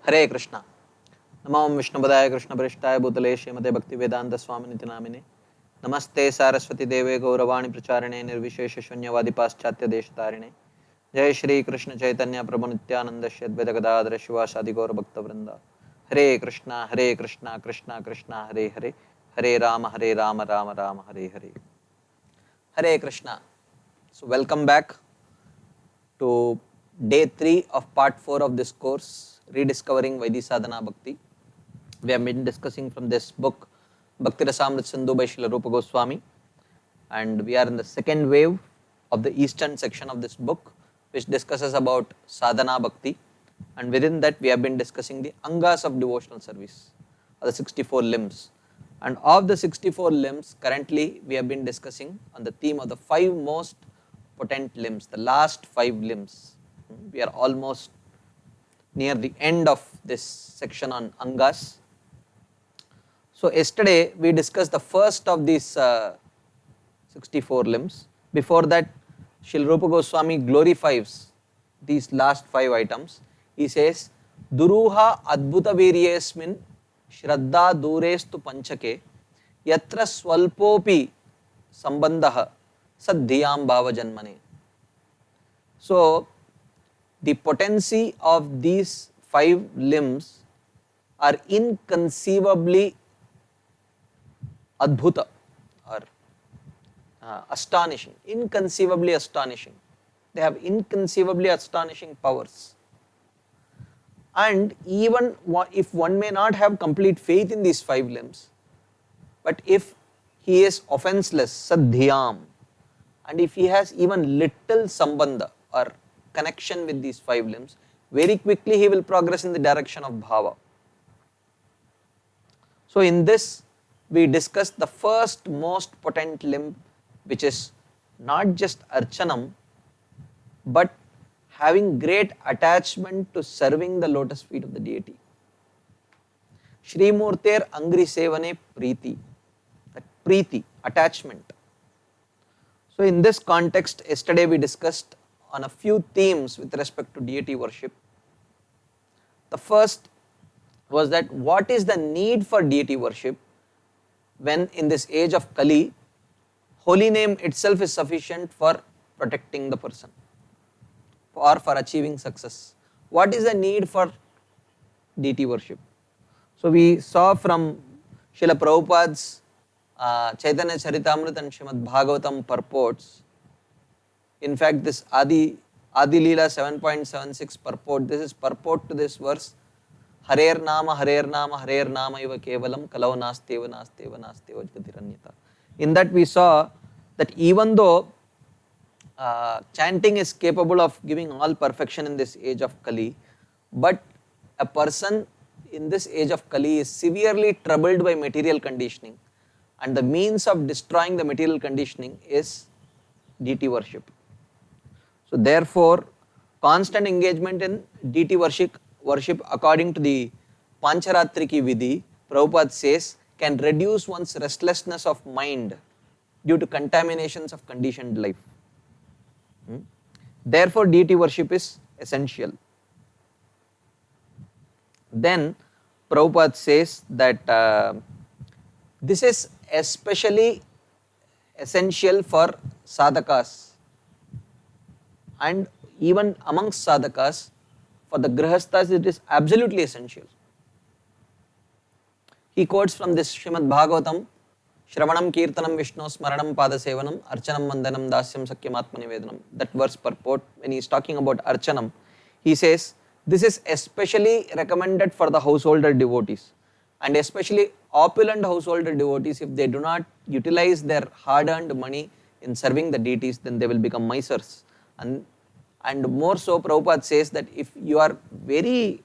हरे कृष्णा। नमो विष्णुपदाय कृष्णपृष्ठाय भूतले श्रीमते भक्तिवेदांत स्वामिनिति नामिने। नमस्ते सारस्वती देवे गौरवाणी प्रचारिणे निर्विशेष शून्यवादी पाश्चात्य देशतारिणे। जय श्री कृष्ण चैतन्य प्रभु नित्यानंद श्री अद्वैत गदाधर शिवासादि गौर भक्त वृंदा। हरे कृष्णा कृष्णा कृष्णा हरे हरे, हरे राम राम राम हरे हरे। हरे Krishna. So welcome back to day 3 of part 4 of this course, Rediscovering Vaidhi Sadhana Bhakti. We have been discussing from this book, Bhakti Rasamrit Sindhu by Srila Rupa Goswami, and we are in the second wave of the eastern section of this book, which discusses about Sadhana Bhakti, and within that we have been discussing the Angas of devotional service, or the 64 limbs. And of the 64 limbs, currently we have been discussing on the theme of the 5 most potent limbs, the last 5 limbs. We are almost near the end of this section on Angas. So yesterday we discussed the first of these 64 limbs. Before that, Srila Rupa Goswami glorifies these last 5 items. He says, Duruha adbhuta viryesmin shraddha durestu panchake yatra swalpopi sambandha saddhiyam bhava janmane. So, the potency of these 5 limbs are inconceivably adbhuta or astonishing, inconceivably astonishing. They have inconceivably astonishing powers. And even if one may not have complete faith in these 5 limbs, but if he is offenseless, sadhyam, and if he has even little sambandha or connection with these 5 limbs, very quickly he will progress in the direction of bhava. So in this, we discussed the first most potent limb, which is not just archanam, but having great attachment to serving the lotus feet of the deity. Shri Murter Angri Sevane Preeti, that Preeti, attachment. So in this context, yesterday we discussed on a few themes with respect to deity worship. The first was that what is the need for deity worship when in this age of Kali, holy name itself is sufficient for protecting the person or for achieving success. What is the need for deity worship? So we saw from Srila Prabhupada's Chaitanya Charitamrita and Srimad Bhagavatam purports. In fact, this Adi Leela 7.76 purport, this is purport to this verse. Harer Nama iva kevalam kalau nasteva jagatiranyata. In that we saw that even though chanting is capable of giving all perfection in this age of Kali, but a person in this age of Kali is severely troubled by material conditioning, and the means of destroying the material conditioning is deity worship. So therefore, constant engagement in deity worship according to the Pancharatriki Vidhi, Prabhupada says, can reduce one's restlessness of mind due to contaminations of conditioned life. Therefore, deity worship is essential. Then Prabhupada says that this is especially essential for sadhakas, and even amongst sadhakas, for the grihasthas it is absolutely essential. He quotes from this Srimad Bhagavatam, Shravanam Kirtanam Vishnu Smaranam Padasevanam Archanam Mandanam Dasyam Sakyam Atmanivedanam. That verse purport, when he is talking about Archanam, he says, this is especially recommended for the householder devotees, and especially opulent householder devotees. If they do not utilize their hard-earned money in serving the deities, then they will become misers. And more so, Prabhupada says that if you are very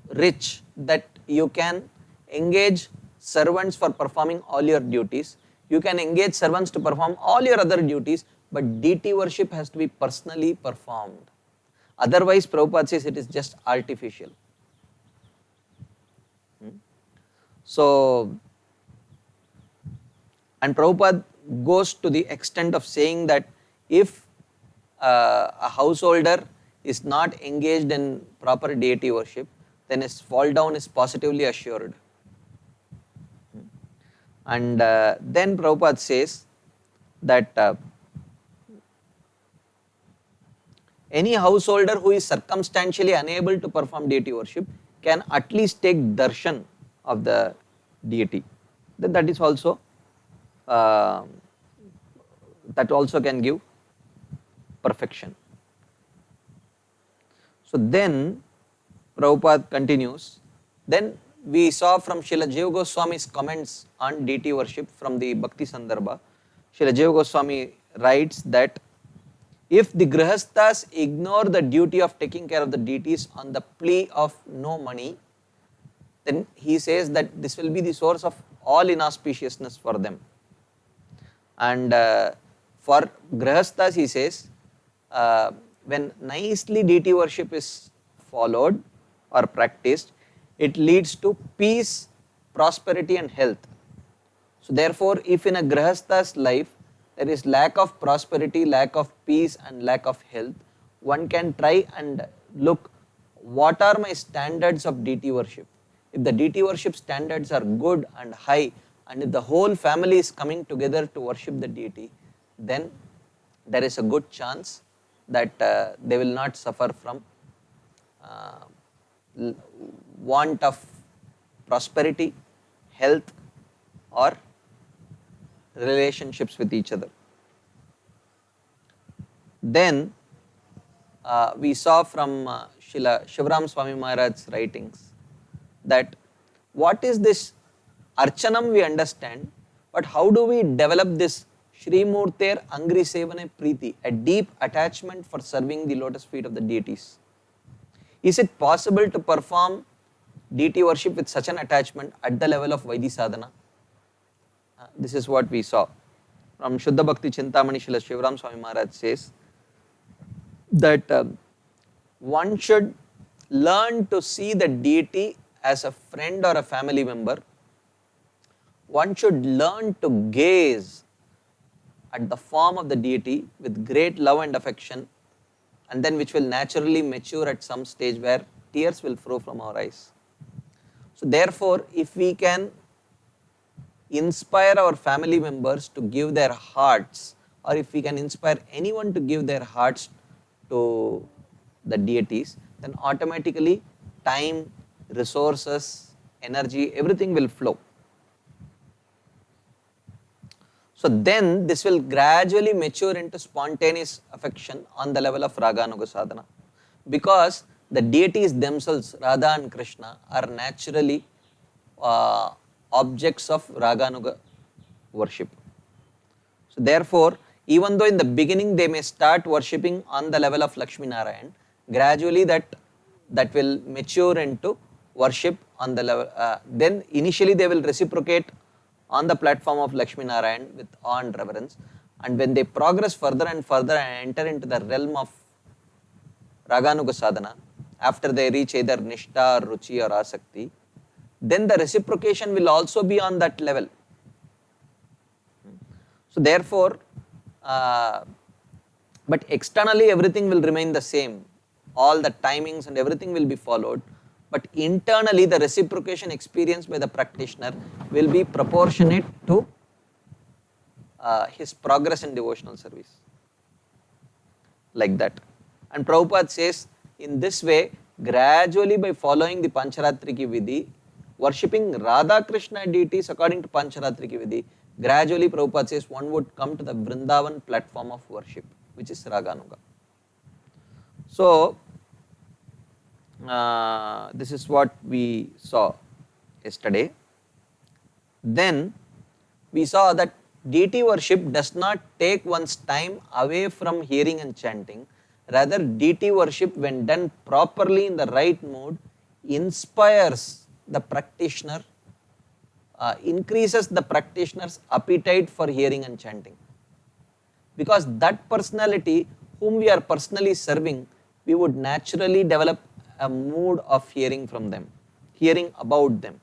rich, that you can engage servants for performing all your duties, you can engage servants to perform all your other duties, but deity worship has to be personally performed. Otherwise, Prabhupada says it is just artificial. So, and Prabhupada goes to the extent of saying that if a householder is not engaged in proper deity worship, then his fall down is positively assured. And then Prabhupada says that any householder who is circumstantially unable to perform deity worship can at least take darshan of the deity. Then that is also that also can give perfection. So then Prabhupada continues. Then we saw from Srila Jiva Goswami's comments on deity worship from the Bhakti Sandarbha. Srila Jiva Goswami writes that if the grihasthas ignore the duty of taking care of the deities on the plea of no money, then he says that this will be the source of all inauspiciousness for them. And for grihasthas, he says, when nicely deity worship is followed or practiced, it leads to peace, prosperity and health. So therefore, if in a grihastha's life there is lack of prosperity, lack of peace and lack of health, one can try and look what are my standards of deity worship. If the deity worship standards are good and high, and if the whole family is coming together to worship the deity, then there is a good chance that they will not suffer from want of prosperity, health or relationships with each other. Then we saw from Srila Shivaram Swami Maharaj's writings that what is this Archanam we understand, but how do we develop this Shri Murter Angri Sevane Preeti, a deep attachment for serving the lotus feet of the deities? Is it possible to perform deity worship with such an attachment at the level of Vaidhi Sadhana? This is what we saw. From Shuddha Bhakti Chintamani, Srila Shivaram Swami Maharaj says that one should learn to see the deity as a friend or a family member. One should learn to gaze at the form of the deity with great love and affection, and then which will naturally mature at some stage where tears will flow from our eyes. So therefore, if we can inspire our family members to give their hearts, or if we can inspire anyone to give their hearts to the deities, then automatically time, resources, energy, everything will flow. So then this will gradually mature into spontaneous affection on the level of Raganuga Sadhana, because the deities themselves, Radha and Krishna, are naturally objects of Raganuga worship. So therefore, even though in the beginning they may start worshipping on the level of Lakshmi Narayan, gradually that will mature into worship on the level, then initially they will reciprocate on the platform of Lakshmi Narayan with awe and reverence, and when they progress further and further and enter into the realm of Raganuga Sadhana, after they reach either Nishtha or Ruchi or Asakti, then the reciprocation will also be on that level. So therefore, but externally everything will remain the same, all the timings and everything will be followed, but internally the reciprocation experienced by the practitioner will be proportionate to his progress in devotional service, like that. And Prabhupada says, in this way, gradually by following the Pancharatriki Vidhi, worshipping Radha Krishna deities according to Pancharatriki Vidhi, gradually Prabhupada says one would come to the Vrindavan platform of worship, which is Raganuga. So, this is what we saw yesterday. Then we saw that deity worship does not take one's time away from hearing and chanting. Rather, deity worship, when done properly in the right mood, inspires the practitioner, increases the practitioner's appetite for hearing and chanting. Because that personality whom we are personally serving, we would naturally develop a mood of hearing from them, hearing about them.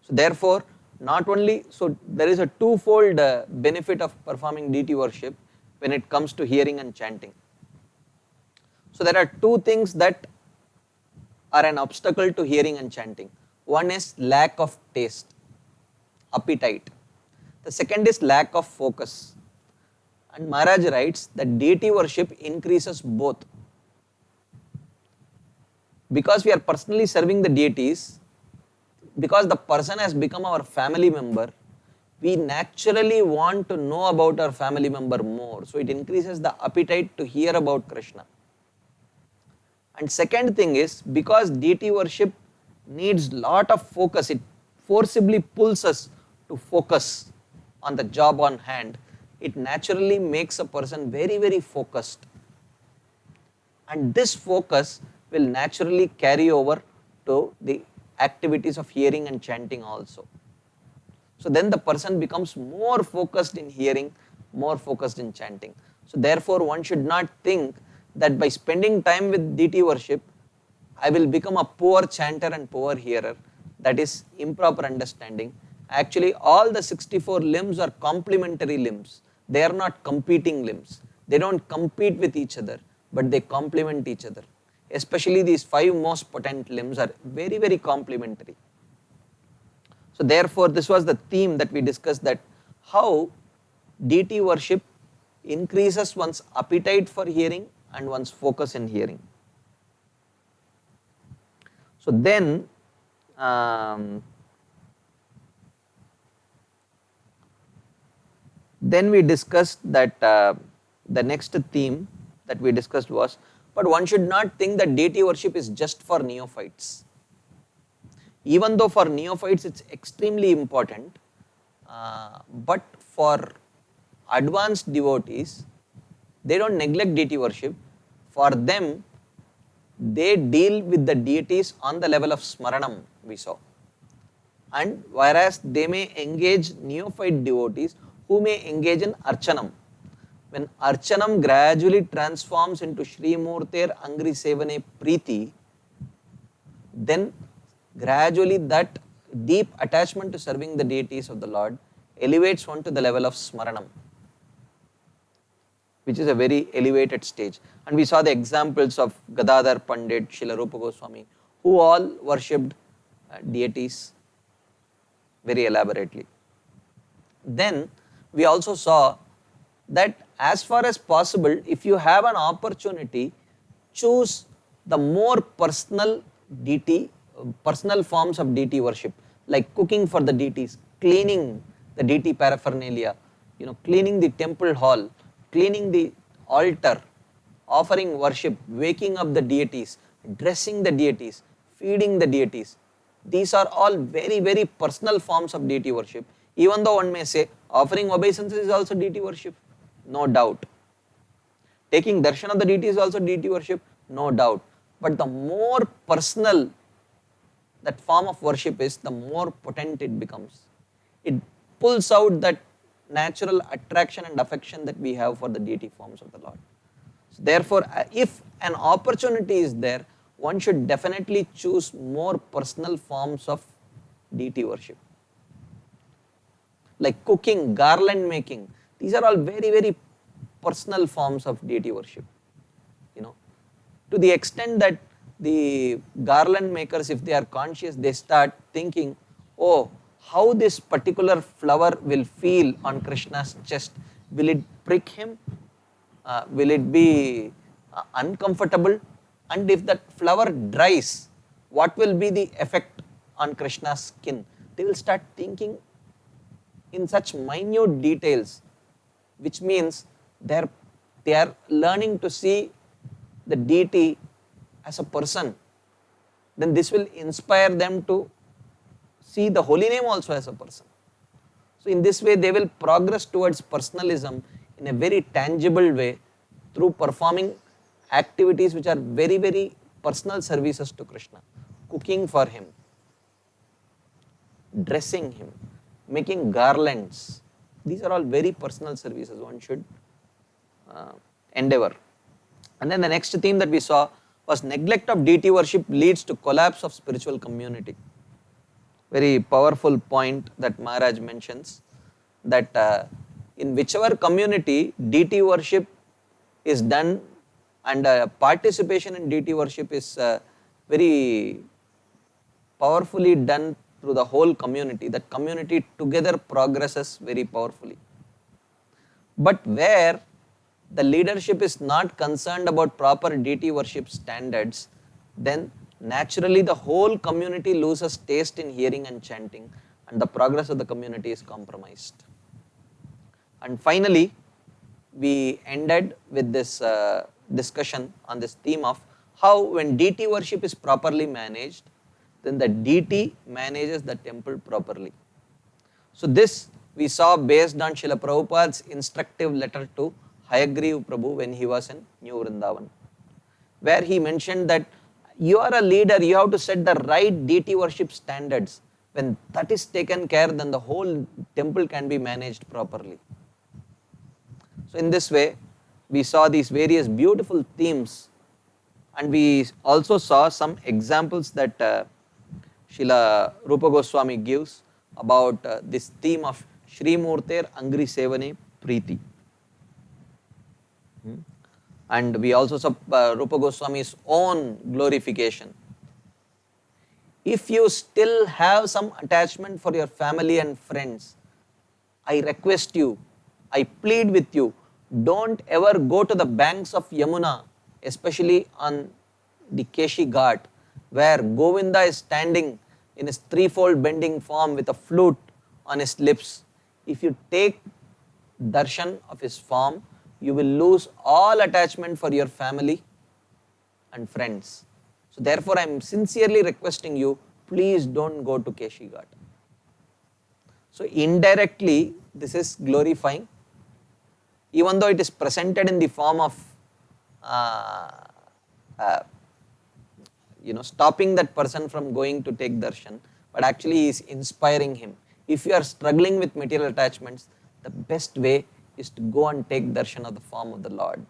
So therefore, not only, so there is a twofold benefit of performing deity worship when it comes to hearing and chanting. So there are two things that are an obstacle to hearing and chanting. One is lack of taste, appetite. The second is lack of focus. And Maharaj writes that deity worship increases both. Because we are personally serving the deities, because the person has become our family member, we naturally want to know about our family member more. So it increases the appetite to hear about Krishna. And second thing is, because deity worship needs lot of focus, it forcibly pulls us to focus on the job on hand. It naturally makes a person very, very focused. And this focus will naturally carry over to the activities of hearing and chanting also. So then the person becomes more focused in hearing, more focused in chanting. So therefore one should not think that by spending time with deity worship, I will become a poor chanter and poor hearer. That is improper understanding. Actually all the 64 limbs are complementary limbs. They are not competing limbs. They don't compete with each other, but they complement each other. Especially these 5 most potent limbs are very, very complementary. So therefore this was the theme that we discussed, that how deity worship increases one's appetite for hearing and one's focus in hearing. So then we discussed that the next theme that we discussed was, but one should not think that deity worship is just for neophytes. Even though for neophytes it's extremely important, but for advanced devotees, they don't neglect deity worship. For them, they deal with the deities on the level of smaranam, we saw. And whereas they may engage neophyte devotees who may engage in archanam. When archanam gradually transforms into Shri Murter Angri Sevane Preeti, then gradually that deep attachment to serving the deities of the Lord elevates one to the level of smaranam, which is a very elevated stage. And we saw the examples of Gadadhar Pandit, Srila Rupa Goswami, who all worshipped deities very elaborately. Then we also saw that as far as possible, if you have an opportunity, choose the more personal deity, personal forms of deity worship, like cooking for the deities, cleaning the deity paraphernalia, cleaning the temple hall, cleaning the altar, offering worship, waking up the deities, dressing the deities, feeding the deities. These are all very, very personal forms of deity worship. Even though one may say offering obeisances is also deity worship, no doubt. Taking darshan of the deity is also deity worship, no doubt. But the more personal that form of worship is, the more potent it becomes. It pulls out that natural attraction and affection that we have for the deity forms of the Lord. So therefore, if an opportunity is there, one should definitely choose more personal forms of deity worship. Like cooking, garland making, these are all very, very personal forms of deity worship. To the extent that the garland makers, if they are conscious, they start thinking, oh, how this particular flower will feel on Krishna's chest. Will it prick him? Will it be uncomfortable? And if that flower dries, what will be the effect on Krishna's skin? They will start thinking in such minute details, which means they are learning to see the deity as a person. Then this will inspire them to see the holy name also as a person. So in this way they will progress towards personalism in a very tangible way through performing activities which are very, very personal services to Krishna. Cooking for him, dressing him, making garlands. These are all very personal services one should endeavor. And then the next theme that we saw was neglect of deity worship leads to collapse of spiritual community. Very powerful point that Maharaj mentions, that in whichever community deity worship is done And participation in deity worship is very powerfully done through the whole community. That community together progresses very powerfully. But where the leadership is not concerned about proper deity worship standards, then naturally the whole community loses taste in hearing and chanting, and the progress of the community is compromised. And finally, we ended with this discussion on this theme of how when deity worship is properly managed, then the deity manages the temple properly. So this we saw based on Srila Prabhupada's instructive letter to Hayagriva Prabhu when he was in New Vrindavan, where he mentioned that you are a leader, you have to set the right deity worship standards. When that is taken care, then the whole temple can be managed properly. So in this way, we saw these various beautiful themes, and we also saw some examples that Srila Rupa Goswami gives about this theme of Shri Murter Angri Sevane Preeti. And we also saw Rupa Goswami's own glorification. If you still have some attachment for your family and friends, I request you, I plead with you, don't ever go to the banks of Yamuna, especially on the Keshi Ghat, where Govinda is standing in his threefold bending form with a flute on his lips. If you take darshan of his form, you will lose all attachment for your family and friends. So therefore, I am sincerely requesting you, please don't go to Keshi Ghat. So indirectly, this is glorifying, even though it is presented in the form of stopping that person from going to take darshan, but actually he is inspiring him. If you are struggling with material attachments, the best way is to go and take darshan of the form of the Lord.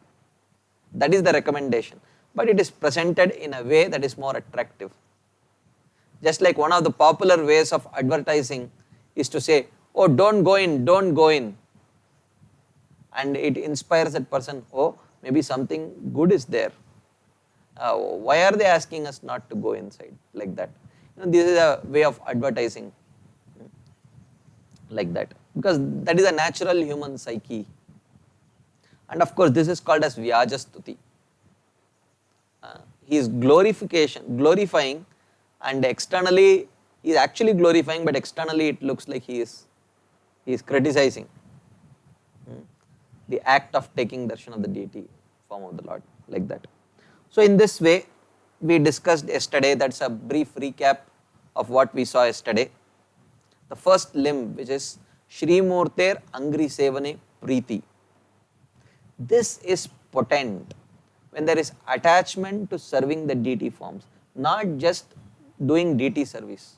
That is the recommendation, but it is presented in a way that is more attractive. Just like one of the popular ways of advertising is to say, oh, don't go in, don't go in. And it inspires that person, oh, maybe something good is there. Why are they asking us not to go inside like that? This is a way of advertising like that, because that is a natural human psyche. And of course, this is called as Vyajastuti. He is glorifying, and externally he is actually glorifying, but externally it looks like he is criticizing the act of taking darshan of the deity form of the Lord, like that. So in this way, we discussed yesterday, that's a brief recap of what we saw yesterday. The first limb, which is Shri Murter Angri Sevane Preeti. This is potent when there is attachment to serving the deity forms, not just doing deity service.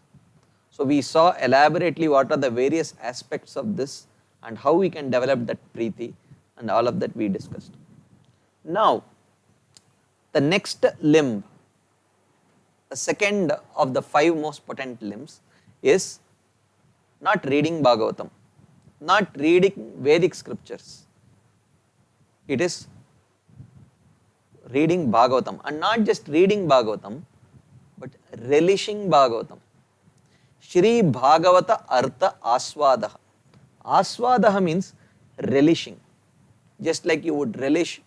So we saw elaborately what are the various aspects of this and how we can develop that Preeti, and all of that we discussed. Now, the next limb, the second of the 5 most potent limbs, is not reading Bhagavatam, not reading Vedic scriptures. It is reading Bhagavatam, and not just reading Bhagavatam, but relishing Bhagavatam. Shri Bhagavata Artha Aswadaha. Aswadaha means relishing. Just like you would relish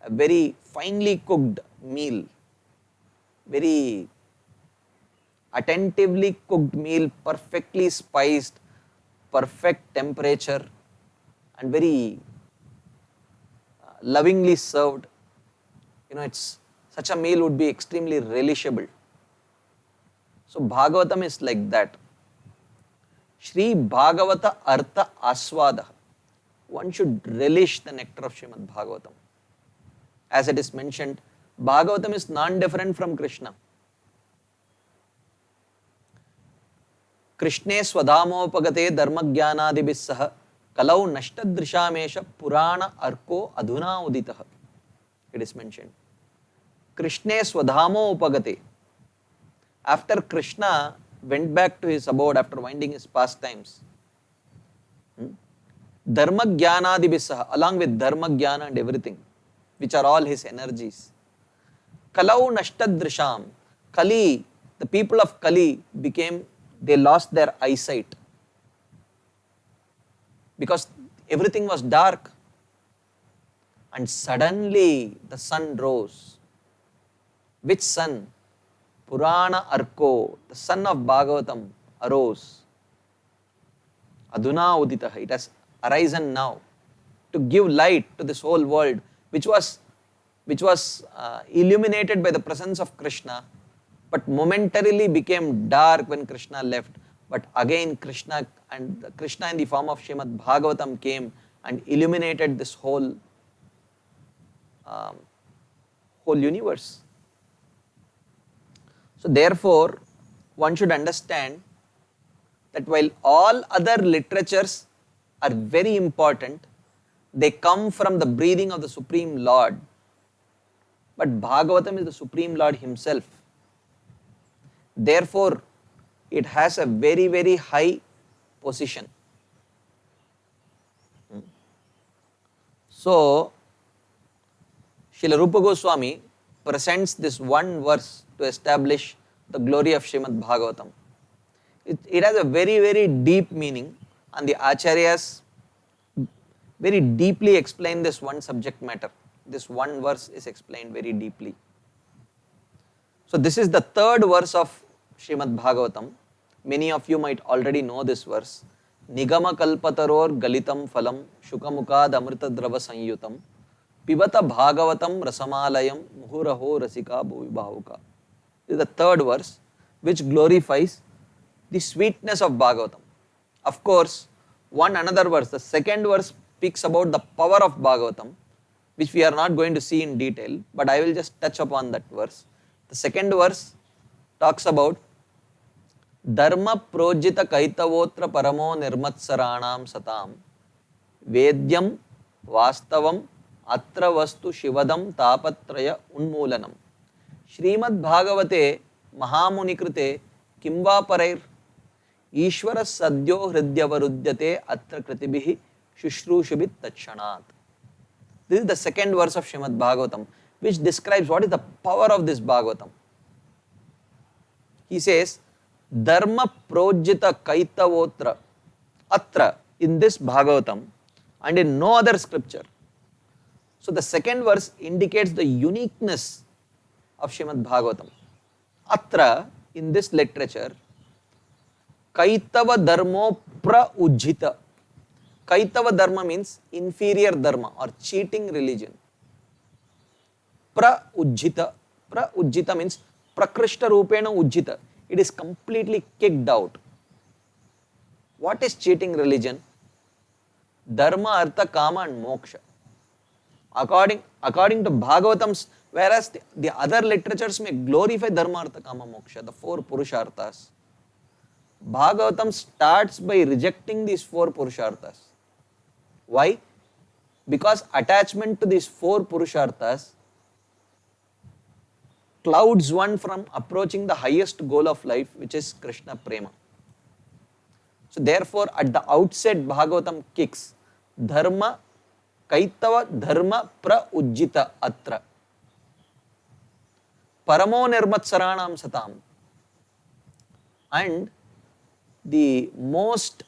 a very finely cooked meal, very attentively cooked meal, perfectly spiced, perfect temperature, and very lovingly served. It's such a meal would be extremely relishable. So Bhagavatam is like that. Shri Bhagavata Artha Aswadaha. One should relish the nectar of Srimad Bhagavatam. As it is mentioned, Bhagavatam is non-different from Krishna. Krishne swadhamopagate dharma jnanadibhissaha kalau nashtadrishamesha purana arko adhuna uditaha. It is mentioned. Krishne swadhamopagate. After Krishna went back to his abode after winding his pastimes, Dharma Jnanadibhisaha, along with Dharma Jnana and everything, which are all his energies. Kalau nashtadrisham. Kali, the people of Kali they lost their eyesight because everything was dark. And suddenly the sun rose. Which sun? Purana Arko, the son of Bhagavatam, arose. Aduna Uditaha, it has arisen now to give light to this whole world, which was illuminated by the presence of Krishna, but momentarily became dark when Krishna left. But again Krishna in the form of Srimad Bhagavatam came and illuminated this whole universe. So therefore, one should understand that while all other literatures are very important, they come from the breathing of the Supreme Lord. But Bhagavatam is the Supreme Lord himself. Therefore, it has a very, very high position. So, Srila Rupa Goswami presents this one verse to establish the glory of Srimad Bhagavatam. It has a very, very deep meaning, and the Acharyas very deeply explain this one subject matter. This one verse is explained very deeply. So this is the third verse of Srimad Bhagavatam. Many of you might already know this verse. Nigama kalpataror galitam phalam shukamukad amritadrava sanyutam pibata bhagavatam rasamalayam muhuraho rasika bhuvibahuka. This is the third verse which glorifies the sweetness of Bhagavatam. Of course, another verse, the second verse speaks about the power of Bhagavatam, which we are not going to see in detail, but I will just touch upon that verse. The second verse talks about Dharma projita kaitavotra paramo nirmatsaranam satam vedyam vastavam atra vastu shivadam tapatraya unmulanam Srimad Bhagavate Mahamuni kimva parair Ishvara sadyo hridyavarudyate atra kritibihi shushrushabit tatshanat. This is the second verse of Srimad Bhagavatam, which describes what is the power of this Bhagavatam. He says, Dharma projita kaitavotra atra, in this Bhagavatam and in no other scripture. So the second verse indicates the uniqueness of Srimad Bhagavatam. Atra, in this literature, Kaitava dharmo pra-ujjita. Kaitava dharma means inferior dharma or cheating religion. Pra-ujjita. Pra-ujjita means prakrishta rupena ujjita. It is completely kicked out. What is cheating religion? Dharma, artha, kama and moksha. According to Bhagavatam, whereas the other literatures may glorify dharma, artha, kama, moksha, the four purusharthas, Bhagavatam starts by rejecting these four purusharthas. Why? Because attachment to these four purusharthas clouds one from approaching the highest goal of life, which is Krishna Prema. So therefore, at the outset, Bhagavatam kicks Dharma, Kaitava Dharma pra-ujjita atra. Paramo nirmatsaranam satam. And the most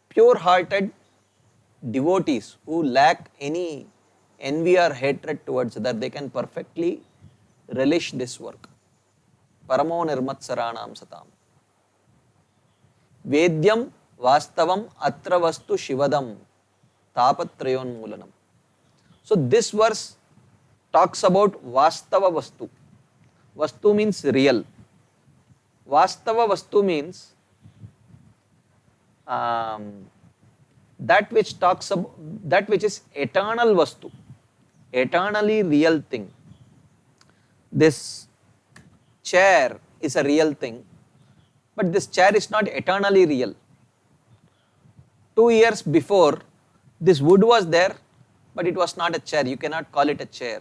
pure-hearted devotees who lack any envy or hatred towards other, they can perfectly relish this work. Paramo nirmatsaranam satam. Vedyam vastavam atra vastu shivadam tapatrayon mulanam. So this verse talks about vastava vastu. Vastu means real. Vastava vastu means that which talks about that which is eternal vastu, eternally real thing. This chair is a real thing, but this chair is not eternally real. 2 years before, this wood was there, but it was not a chair. You cannot call it a chair.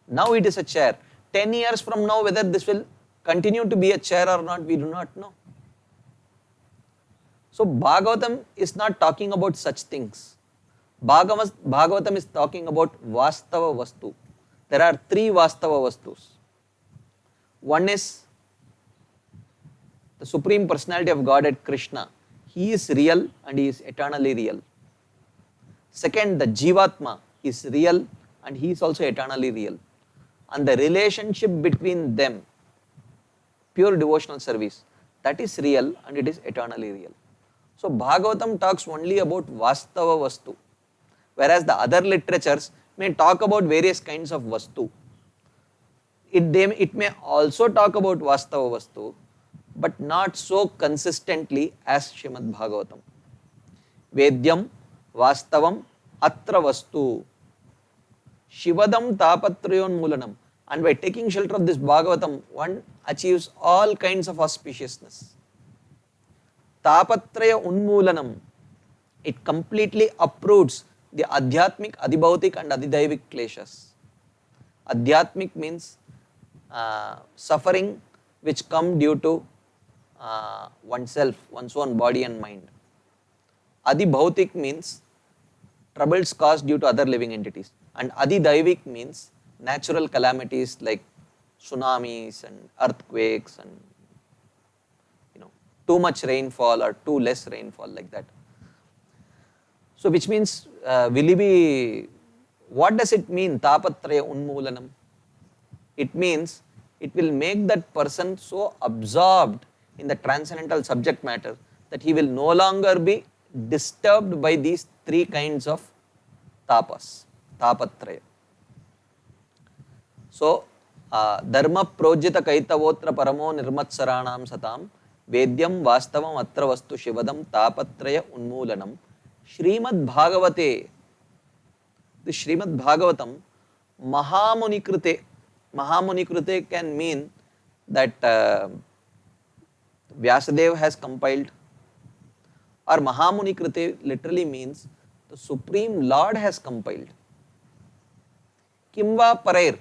Now it is a chair. 10 years from now, whether this will continue to be a chair or not, we do not know. So Bhagavatam is not talking about such things. Bhagavatam is talking about Vastava Vastu. There are three Vastava Vastus. One is the Supreme Personality of Godhead Krishna. He is real and he is eternally real. Second, the Jivatma is real and he is also eternally real. And the relationship between them, pure devotional service, that is real and it is eternally real. So Bhagavatam talks only about Vastava Vastu, whereas the other literatures may talk about various kinds of Vastu. It may also talk about Vastava Vastu, but not so consistently as Srimad Bhagavatam. Vedyam Vastavam Atra Vastu Shivadam Tapatrayon. And by taking shelter of this Bhagavatam, one achieves all kinds of auspiciousness. Tapatraya Unmulanam, it completely uproots the Adhyatmic, Adibhautik and Adidaivik kleshas. Adhyatmic means suffering which come due to oneself, one's own body and mind. Adibhautik means troubles caused due to other living entities. And Adidaivik means natural calamities like tsunamis and earthquakes and too much rainfall or too less rainfall, like that. So which means, what does it mean, Tapatraya Unmulanam? It means it will make that person so absorbed in the transcendental subject matter that he will no longer be disturbed by these three kinds of tapas, Tapatraya. So, Dharma Projita Kaitavotra Paramo Nirmatsaranam Satam Vedyam Vastavam Atra Vastu Shivadam Tapatraya Unmulanam Srimad Bhagavate. The Srimad Bhagavatam Mahamuni Krute. Mahamuni Krute can mean that Vyasadeva has compiled, or Mahamuni Krite literally means the Supreme Lord has compiled. Kimva Parair.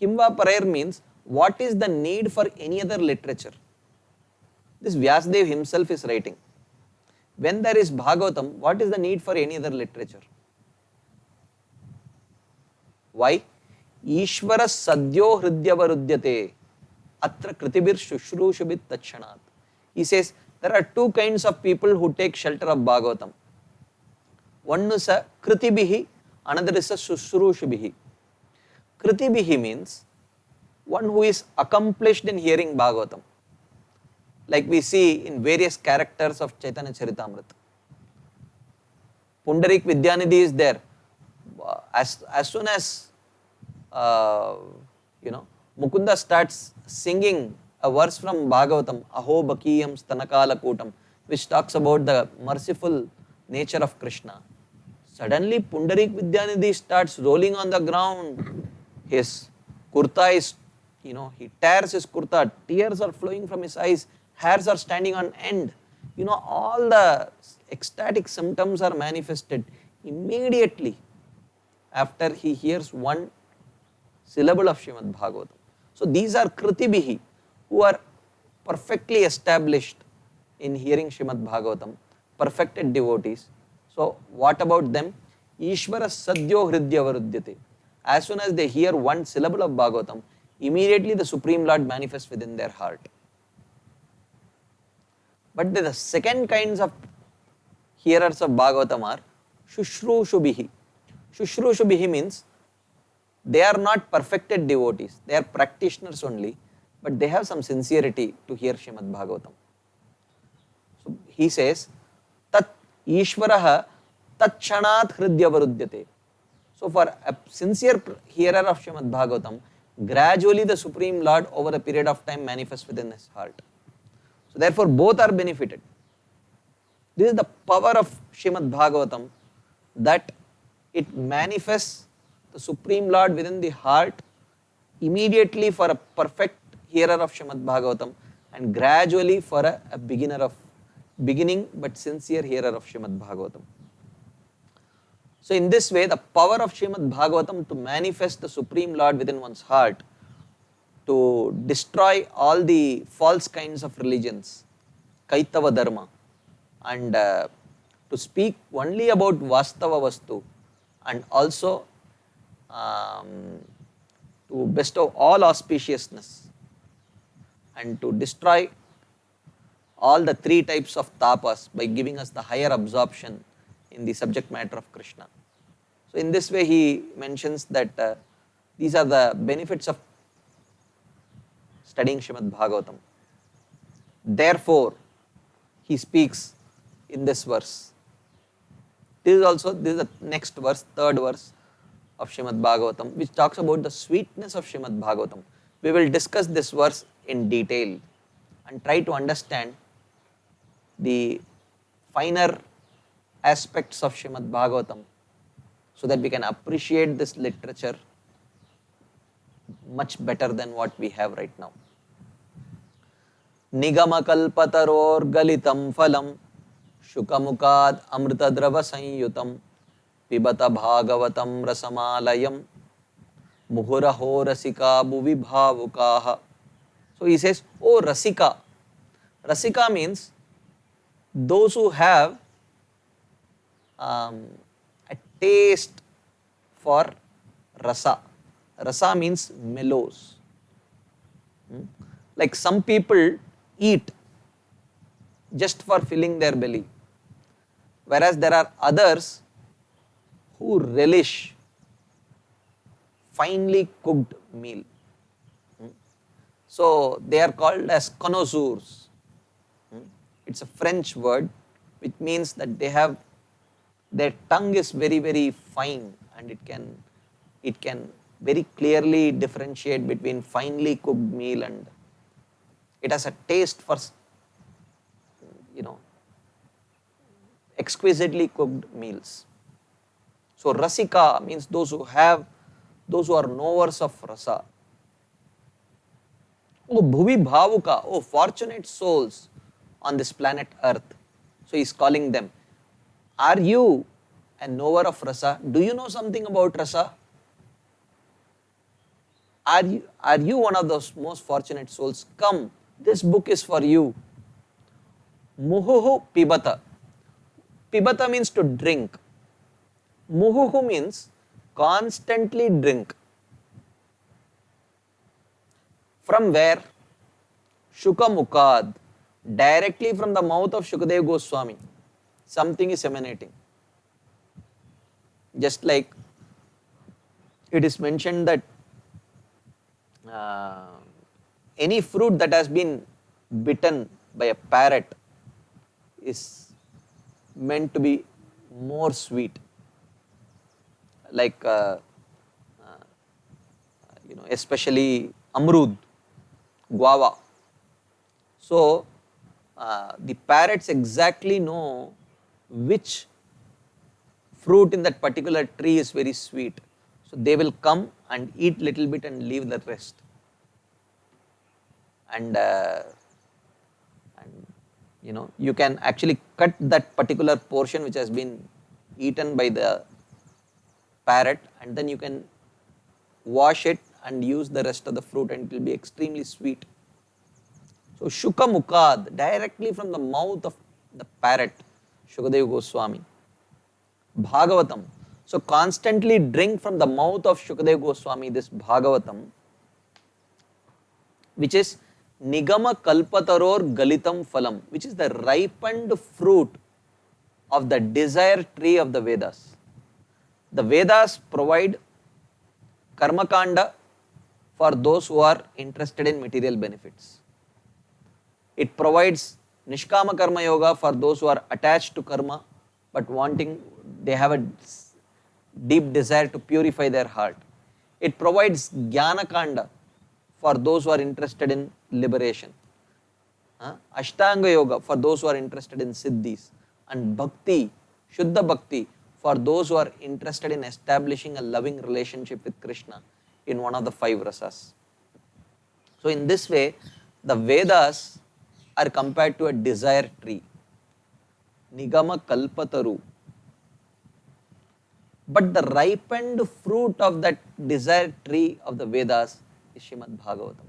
Kimva Parair means what is the need for any other literature? This Vyasadeva himself is writing. When there is Bhagavatam, what is the need for any other literature? Why? Ishvara Sadyo Hridyavarudyate Atra Kritibir Shushrushabit Tatshanat. He says there are two kinds of people who take shelter of Bhagavatam. One is a Kritibihi, another is a Shushrushabhihi. Kritibihi means one who is accomplished in hearing Bhagavatam, like we see in various characters of Chaitanya Charitamrita. Pundarik Vidyanidhi is there. As soon as Mukunda starts singing a verse from Bhagavatam, Aho Bakiyam Stanakala Kutam, which talks about the merciful nature of Krishna, suddenly Pundarik Vidyanidhi starts rolling on the ground. His kurta is, he tears his kurta, tears are flowing from his eyes, hairs are standing on end. All the ecstatic symptoms are manifested immediately after he hears one syllable of Srimad Bhagavatam. So these are Kritibihi, who are perfectly established in hearing Srimad Bhagavatam, perfected devotees. So what about them? Ishvara Sadyo Hridyavarudyate. As soon as they hear one syllable of Bhagavatam, immediately the Supreme Lord manifests within their heart. But the second kinds of hearers of Bhagavatam are Shushrushabhihi. Shushrushabhihi means they are not perfected devotees, they are practitioners only, but they have some sincerity to hear Srimad Bhagavatam. So he says, Tat Ishvaraha Tatshanat Hridyavarudyate. So for a sincere hearer of Srimad Bhagavatam, gradually the Supreme Lord over a period of time manifests within his heart. So therefore both are benefited. This is the power of Srimad Bhagavatam, that it manifests the Supreme Lord within the heart immediately for a perfect hearer of Srimad Bhagavatam, and gradually for a beginning but sincere hearer of Srimad Bhagavatam. So in this way, the power of Srimad Bhagavatam to manifest the Supreme Lord within one's heart, to destroy all the false kinds of religions, Kaitava Dharma, and to speak only about Vastava Vastu, and also to bestow all auspiciousness and to destroy all the three types of tapas by giving us the higher absorption in the subject matter of Krishna. So in this way he mentions that these are the benefits of studying Srimad Bhagavatam. Therefore, he speaks in this verse. This is the next verse, third verse of Srimad Bhagavatam, which talks about the sweetness of Srimad Bhagavatam. We will discuss this verse in detail and try to understand the finer aspects of Srimad Bhagavatam so that we can appreciate this literature much better than what we have right now. निगमकल्पतरोर्गलितं फलं शुकमुखाद् अमृतद्रवसंयुतं पिबत भागवतं रसमालयं मुहुरहो रसिका भुवि भावुकाः. So he says, oh Rasika. Rasika means those who have a taste for rasa. Rasa means mellows. Like some people eat just for filling their belly, whereas there are others who relish finely cooked meal. So they are called as connoisseurs. It's a French word which means that their tongue is very, very fine and it can very clearly differentiate between finely cooked meal and it has a taste for, exquisitely cooked meals. So Rasika means those who are knowers of rasa. Oh Bhuvi Bhavuka, oh fortunate souls on this planet Earth. So he is calling them. Are you a knower of rasa? Do you know something about rasa? Are you one of those most fortunate souls? Come, this book is for you. Muhuhu pibata. Pibata means to drink. Muhuhu means constantly drink. From where? Shukamukad. Directly from the mouth of Shukadeva Goswami. Something is emanating. Just like it is mentioned that any fruit that has been bitten by a parrot is meant to be more sweet. Like, especially amrud, guava. So, the parrots exactly know which fruit in that particular tree is very sweet. So they will come and eat little bit and leave the rest. And you can actually cut that particular portion which has been eaten by the parrot, and then you can wash it and use the rest of the fruit, and it will be extremely sweet. So Shukamukad, directly from the mouth of the parrot, Shukadeva Goswami. Bhagavatam. So constantly drink from the mouth of Shukadeva Goswami this Bhagavatam, which is Nigama Kalpataror Galitam Phalam, which is the ripened fruit of the desire tree of the Vedas. The Vedas provide Karmakanda for those who are interested in material benefits. It provides Nishkama Karma Yoga for those who are attached to karma but they have a deep desire to purify their heart. It provides Jnana Kanda for those who are interested in liberation. Ashtanga Yoga for those who are interested in Siddhis. And Bhakti, Shuddha Bhakti for those who are interested in establishing a loving relationship with Krishna in one of the 5 rasas. So in this way, the Vedas are compared to a desire tree. Nigama Kalpataru. But the ripened fruit of that desire tree of the Vedas is Srimad Bhagavatam.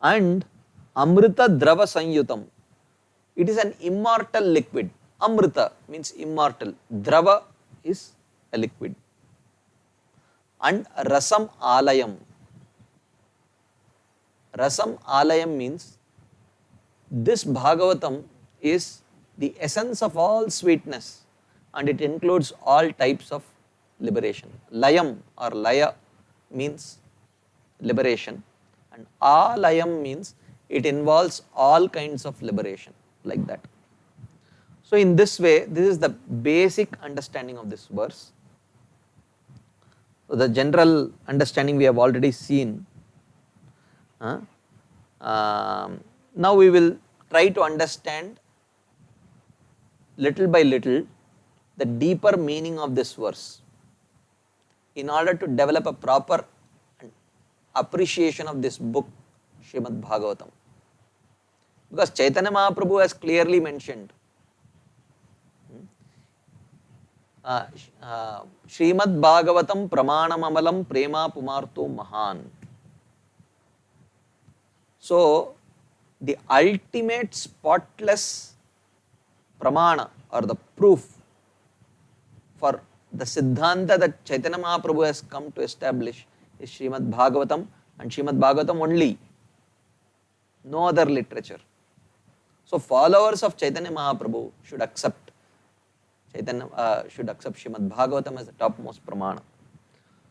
And Amrita Drava Sanyutam. It is an immortal liquid. Amrita means immortal. Drava is a liquid. And Rasam Alayam. Rasam Alayam means this Bhagavatam is the essence of all sweetness and it includes all types of liberation. Layam or Laya means liberation and Alayam means it involves all kinds of liberation, like that. So in this way, this is the basic understanding of this verse. So the general understanding we have already seen. Now we will try to understand little by little the deeper meaning of this verse in order to develop a proper appreciation of this book, Srimad Bhagavatam. Because Chaitanya Mahaprabhu has clearly mentioned Srimad Bhagavatam Pramanamamalam Prema Pumarto Mahan. So, the ultimate spotless pramana or the proof for the Siddhanta that Chaitanya Mahaprabhu has come to establish is Srimad Bhagavatam and Srimad Bhagavatam only. No other literature. So, followers of Chaitanya Mahaprabhu should accept Srimad Bhagavatam as the topmost pramana.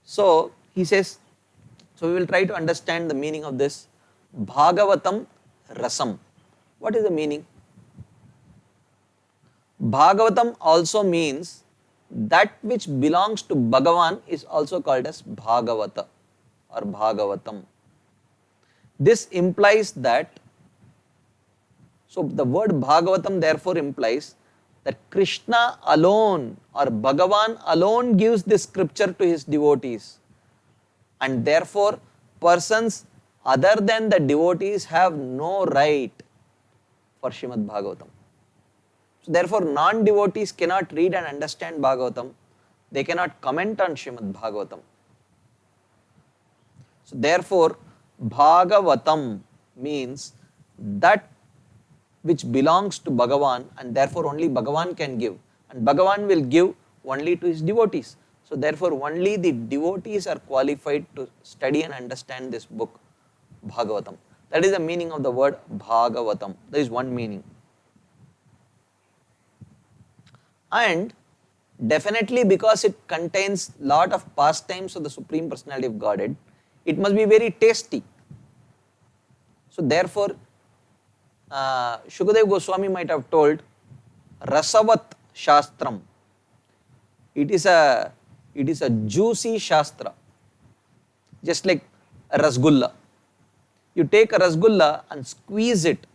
So, he says, so we will try to understand the meaning of this Bhagavatam Rasam. What is the meaning? Bhagavatam also means that which belongs to Bhagavan is also called as Bhagavata or Bhagavatam. This implies that, so the word Bhagavatam therefore implies that Krishna alone or Bhagavan alone gives this scripture to his devotees, and therefore persons other than the devotees have no right for Srimad Bhagavatam. So therefore non-devotees cannot read and understand Bhagavatam, they cannot comment on Srimad Bhagavatam. So therefore Bhagavatam means that which belongs to Bhagavan and therefore only Bhagavan can give, and Bhagavan will give only to his devotees. So therefore only the devotees are qualified to study and understand this book Bhagavatam. That is the meaning of the word Bhagavatam. There is one meaning. And definitely because it contains lot of pastimes of the Supreme Personality of Godhead, it must be very tasty. So therefore, Shukadev Goswami might have told, Rasavat Shastram. It is a juicy Shastra, just like a Rasgulla. You take a Rasgulla and squeeze it.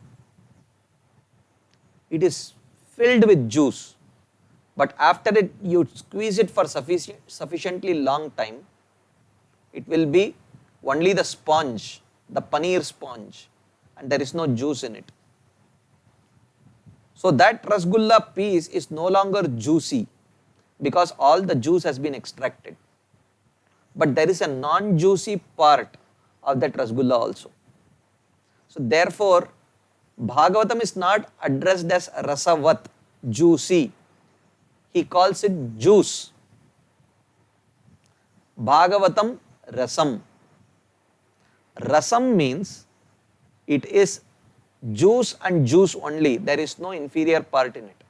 It is filled with juice. But after it, you squeeze it for sufficiently long time, it will be only the sponge, the paneer sponge, and there is no juice in it. So that Rasgulla piece is no longer juicy because all the juice has been extracted. But there is a non-juicy part of that Rasgulla also. So therefore, Bhagavatam is not addressed as Rasavat, juicy. He calls it juice. Bhagavatam Rasam. Rasam means it is juice and juice only. There is no inferior part in it.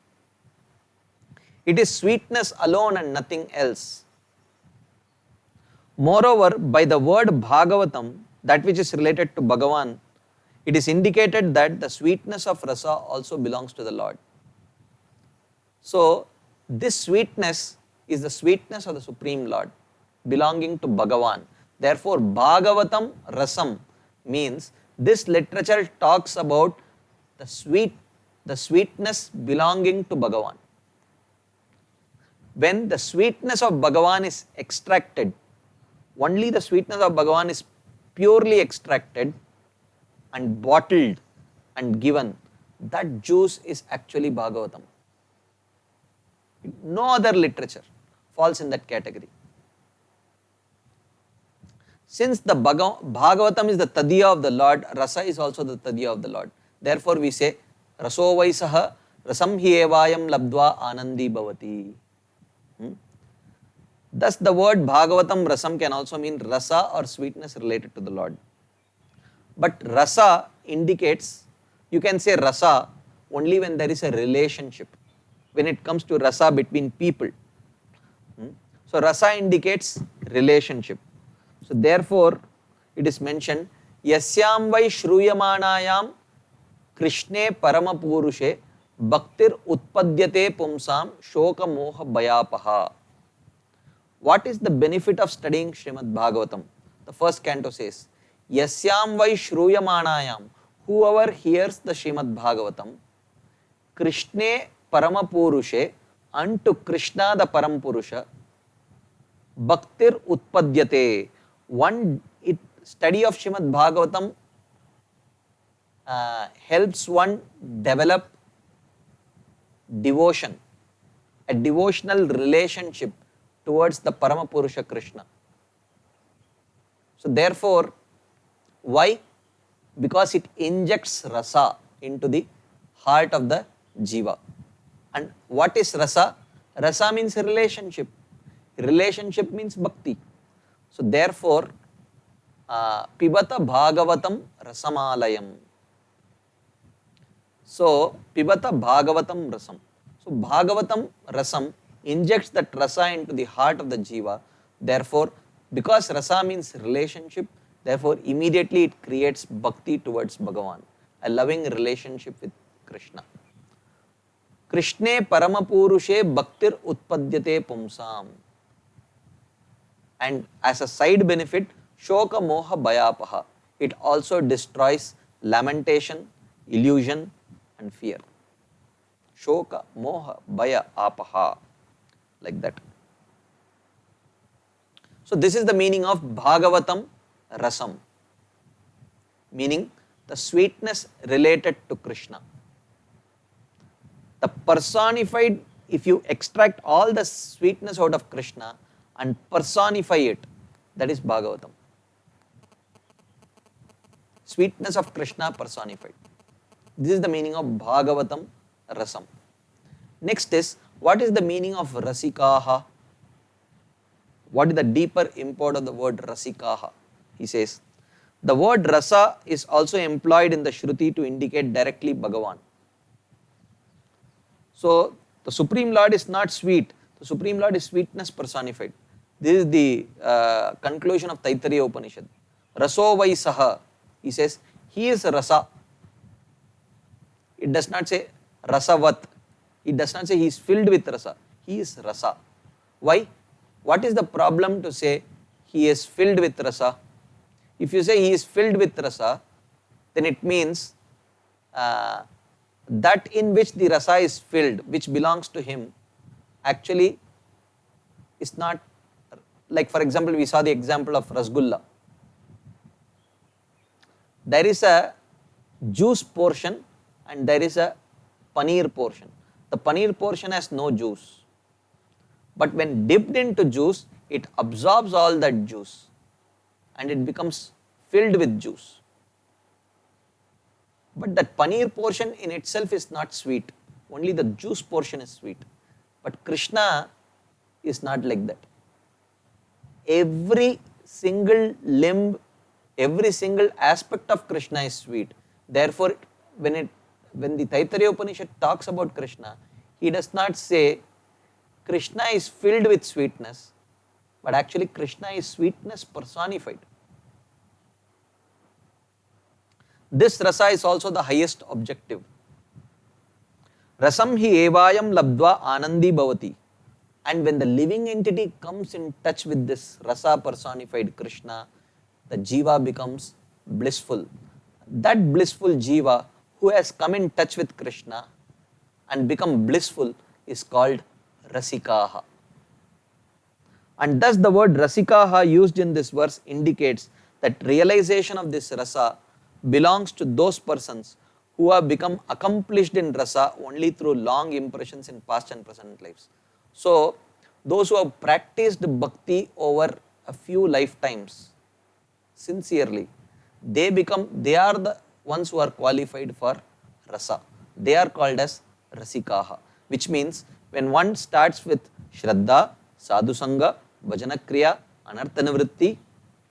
It is sweetness alone and nothing else. Moreover, by the word Bhagavatam, that which is related to Bhagavan, it is indicated that the sweetness of rasa also belongs to the Lord. So, this sweetness is the sweetness of the Supreme Lord, belonging to Bhagavan. Therefore, Bhagavatam Rasam means this literature talks about the sweetness belonging to Bhagavan. When the sweetness of Bhagavan is extracted, only the sweetness of Bhagavan is purely extracted and bottled and given, that juice is actually Bhagavatam. No other literature falls in that category. Since the Bhagavatam is the Tadiya of the Lord, Rasa is also the Tadiya of the Lord. Therefore we say, Raso Vaisaha Rasam hi evayam labdva anandi bhavati. Thus the word Bhagavatam rasam can also mean rasa or sweetness related to the Lord. But rasa indicates, you can say rasa only when there is a relationship, when it comes to rasa between people. So rasa indicates relationship. So therefore it is mentioned, yasyam vai shruyamanayam krishne paramapurushe bhaktir utpadyate pumsam shoka moha bhayapaha. What is the benefit of studying Srimad Bhagavatam? The first canto says, yasyam vai shruyamanayam, whoever hears the Srimad Bhagavatam, krishne paramapurushe, unto Krishna the Parampurusha, bhaktir utpadyate. One study of Srimad Bhagavatam helps one develop devotion, a devotional relationship towards the Paramapurusha Krishna. So therefore, why? Because it injects rasa into the heart of the jiva. And what is rasa? Rasa means relationship. Relationship means bhakti. So therefore, pibata bhagavatam rasamalayam. So pibata bhagavatam rasam. So bhagavatam rasam injects that rasa into the heart of the jiva. Therefore, because rasa means relationship, therefore immediately it creates bhakti towards Bhagavan, a loving relationship with Krishna. Krishne paramapurushe bhaktir utpadyate pumsam. And as a side benefit, shoka moha bhayapaha. It also destroys lamentation, illusion and fear. Shoka moha bhaya apaha. Like that. So this is the meaning of Bhagavatam rasam, meaning the sweetness related to Krishna. The personified, if you extract all the sweetness out of Krishna and personify it, that is Bhagavatam. Sweetness of Krishna personified. This is the meaning of Bhagavatam rasam. Next is, what is the meaning of rasikaha? What is the deeper import of the word rasikaha? He says, the word rasa is also employed in the Shruti to indicate directly Bhagavan. So the Supreme Lord is not sweet. The Supreme Lord is sweetness personified. This is the conclusion of Taittiriya Upanishad. Raso vai saha. He says, he is rasa. It does not say rasavat. It does not say he is filled with rasa. He is rasa. Why? What is the problem to say he is filled with rasa? If you say he is filled with rasa, then it means that in which the rasa is filled, which belongs to him, actually is not, like for example, we saw the example of Rasgulla. There is a juice portion and there is a paneer portion. The paneer portion has no juice. But when dipped into juice, it absorbs all that juice and it becomes filled with juice. But that paneer portion in itself is not sweet. Only the juice portion is sweet. But Krishna is not like that. Every single limb, every single aspect of Krishna is sweet. Therefore, when the Taittiriya Upanishad talks about Krishna, he does not say Krishna is filled with sweetness, but actually Krishna is sweetness personified. This rasa is also the highest objective. Rasam hi evayam labdva anandi bhavati. And when the living entity comes in touch with this rasa personified Krishna, the jiva becomes blissful. That blissful jiva who has come in touch with Krishna and become blissful is called rasikaha. And thus the word rasikaha used in this verse indicates that realization of this rasa belongs to those persons who have become accomplished in rasa only through long impressions in past and present lives. So those who have practiced bhakti over a few lifetimes sincerely, they are the ones who are qualified for rasa. They are called as rasikaha, which means when one starts with shraddha, sadhusanga, vajanakriya, anarthanavritti,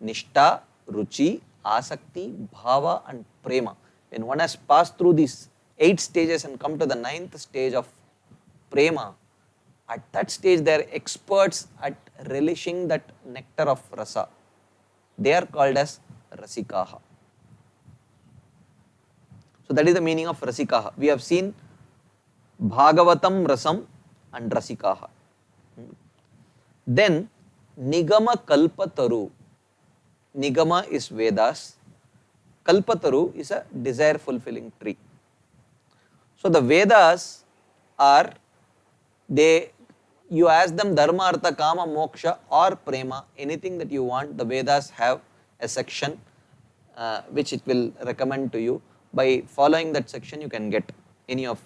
nishta, ruchi, asakti, bhava and prema, when one has passed through these 8 stages and come to the 9th stage of prema, at that stage they are experts at relishing that nectar of rasa. They are called as rasikaha. So that is the meaning of rasikaha. We have seen Bhagavatam rasam and rasikaha. Then Nigama Kalpataru. Nigama is Vedas. Kalpataru is a desire fulfilling tree. So the Vedas are, you ask them dharma, artha, kama, moksha or prema, anything that you want, the Vedas have a section which it will recommend to you. By following that section you can get any of.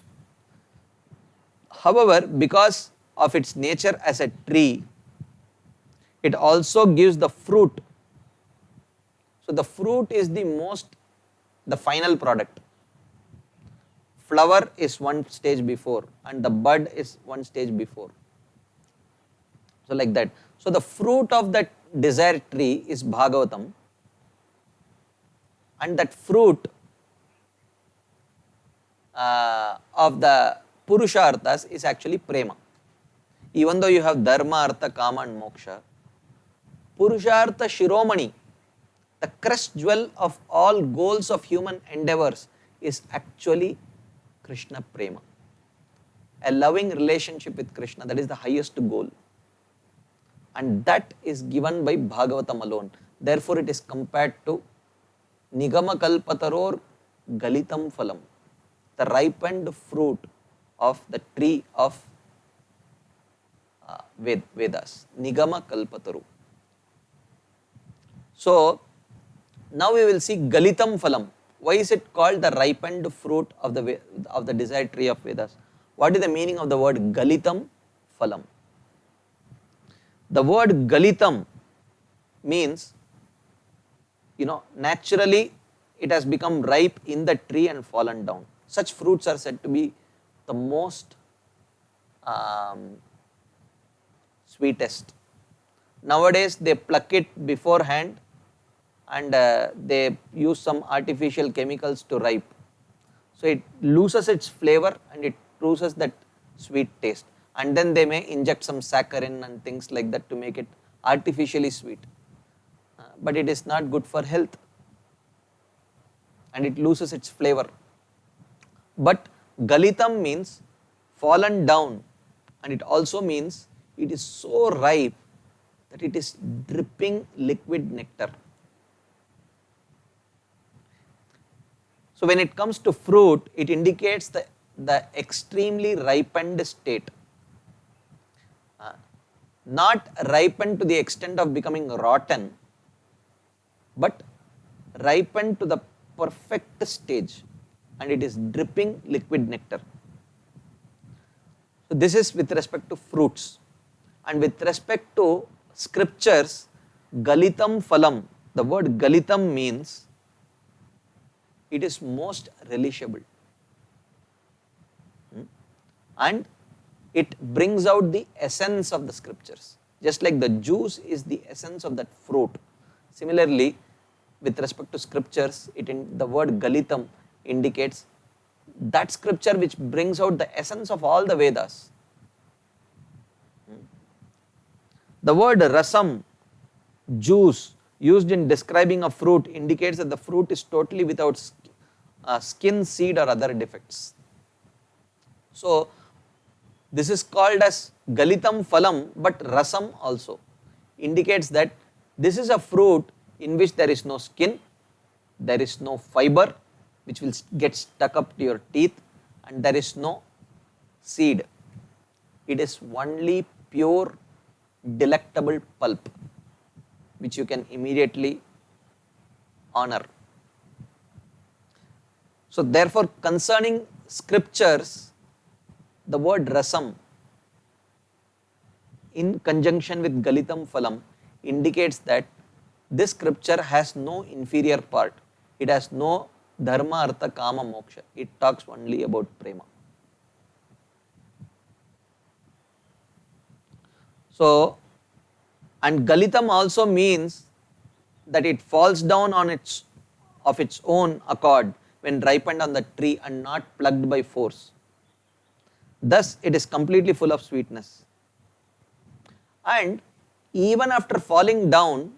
However, because of its nature as a tree, it also gives the fruit. So the fruit is the final product. Flower is one stage before and the bud is one stage before. So like that. So the fruit of that desire tree is Bhagavatam, and that fruit of the Purusharthas is actually prema. Even though you have dharma, artha, kama and moksha, Purushartha Shiromani, the crest jewel of all goals of human endeavors, is actually Krishna prema. A loving relationship with Krishna, that is the highest goal. And that is given by Bhagavatam alone. Therefore it is compared to Nigama Kalpataror Galitam Phalam, the ripened fruit of the tree of Vedas. Nigama Kalpataru. So now we will see Galitam Phalam. Why is it called the ripened fruit of the desired tree of Vedas? What is the meaning of the word Galitam Phalam? The word Galitam means, naturally it has become ripe in the tree and fallen down. Such fruits are said to be the most sweetest. Nowadays they pluck it beforehand and they use some artificial chemicals to ripe. So it loses its flavor and it loses that sweet taste. And then they may inject some saccharin and things like that to make it artificially sweet. But it is not good for health and it loses its flavor. But Galitam means fallen down, and it also means it is so ripe that it is dripping liquid nectar. So when it comes to fruit, it indicates the extremely ripened state. Not ripened to the extent of becoming rotten, but ripened to the perfect stage, and it is dripping liquid nectar. So this is with respect to fruits. And with respect to scriptures, Galitam Phalam, the word Galitam means it is most relishable. And it brings out the essence of the scriptures. Just like the juice is the essence of that fruit. Similarly, with respect to scriptures, the word Galitam indicates that scripture which brings out the essence of all the Vedas. The word rasam, juice, used in describing a fruit indicates that the fruit is totally without skin, seed or other defects. So this is called as Galitam Phalam, but rasam also indicates that this is a fruit in which there is no skin, there is no fiber which will get stuck up to your teeth, and there is no seed. It is only pure delectable pulp which you can immediately honor. So therefore, concerning scriptures, the word rasam in conjunction with Galitam Phalam indicates that this scripture has no inferior part. It has no dharma, artha, kama, moksha. It talks only about prema. So, and Galitam also means that it falls down on its own accord when ripened on the tree and not plucked by force. Thus, it is completely full of sweetness. And even after falling down,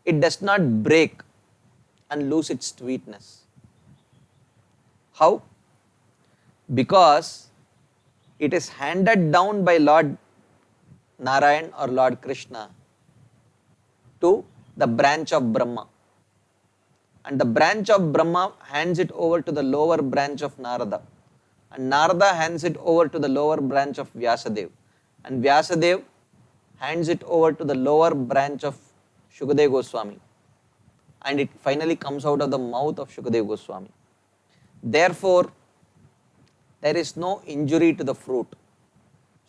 it does not break and lose its sweetness. How? Because it is handed down by Lord Narayan or Lord Krishna to the branch of Brahma. And the branch of Brahma hands it over to the lower branch of Narada. And Narada hands it over to the lower branch of Vyasadeva. And Vyasadeva hands it over to the lower branch of Shukadeva Goswami. And it finally comes out of the mouth of Shukadeva Goswami. Therefore, there is no injury to the fruit.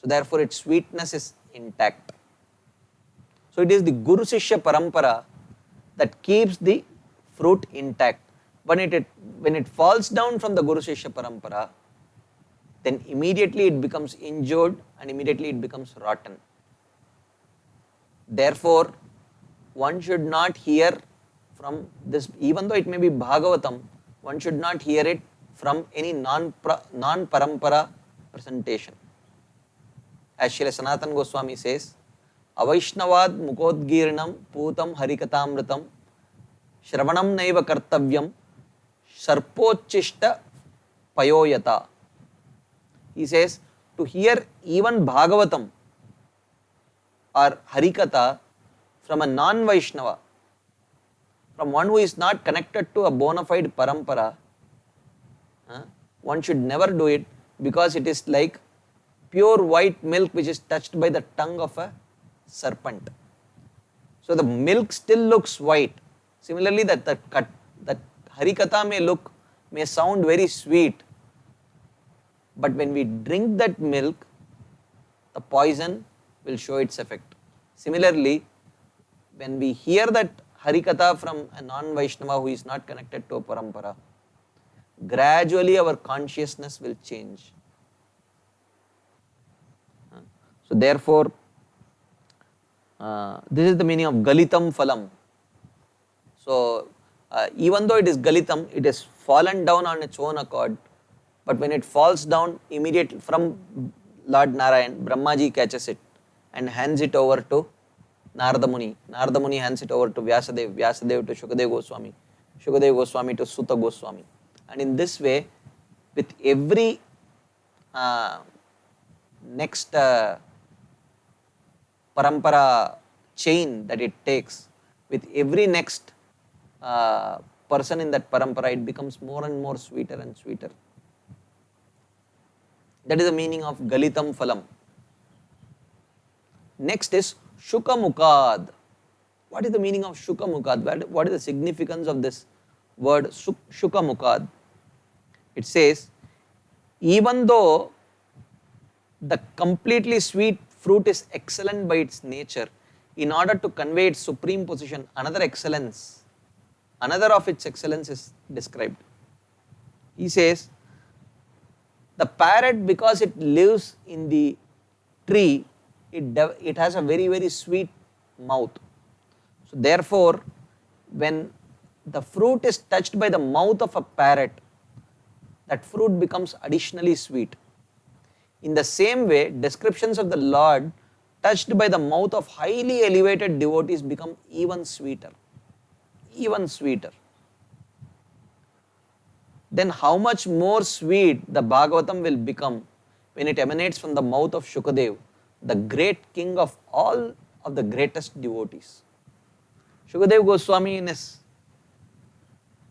So therefore its sweetness is intact. So it is the Guru Sishya Parampara that keeps the fruit intact. When it falls down from the Guru Sishya Parampara, then immediately it becomes injured and immediately it becomes rotten. Therefore, one should not hear from this, even though it may be Bhagavatam, one should not hear it from any non-parampara presentation. As Srila Sanatana Goswami says, Avaishnavad mukodgirnam putam harikatamritam shravanam naiva kartavyam sarpochishta payoyata. He says, to hear even Bhagavatam or Harikatha from a non-Vaishnava, from one who is not connected to a bona fide parampara, one should never do it, because it is like pure white milk which is touched by the tongue of a serpent. So the milk still looks white. Similarly, that Harikatha may sound very sweet, but when we drink that milk, the poison will show its effect. Similarly, when we hear that Harikatha from a non-Vaishnava who is not connected to a parampara, gradually our consciousness will change. So therefore, this is the meaning of Galitam Phalam. So even though it is Galitam, it is fallen down on its own accord, but when it falls down immediately from Lord Narayan, Brahmaji catches it and hands it over to Narada Muni. Narada Muni hands it over to Vyasadeva, Vyasadeva to Shukadeva Goswami, Shukadeva Goswami to Suta Goswami. And in this way, with every next parampara chain that it takes, with every next person in that parampara, it becomes more and more sweeter and sweeter. That is the meaning of Galitam Phalam. Next is Shukamukad. What is the meaning of Shukamukad? What is the significance of this word Shukamukad? It says, even though the completely sweet fruit is excellent by its nature, in order to convey its supreme position, another of its excellence is described. He says, the parrot, because it lives in the tree, it has a very, very sweet mouth. So therefore, when the fruit is touched by the mouth of a parrot, that fruit becomes additionally sweet. In the same way, descriptions of the Lord touched by the mouth of highly elevated devotees become even sweeter. Even sweeter. Then how much more sweet the Bhagavatam will become when it emanates from the mouth of Shukadeva, the great king of all of the greatest devotees. Shukadeva Goswami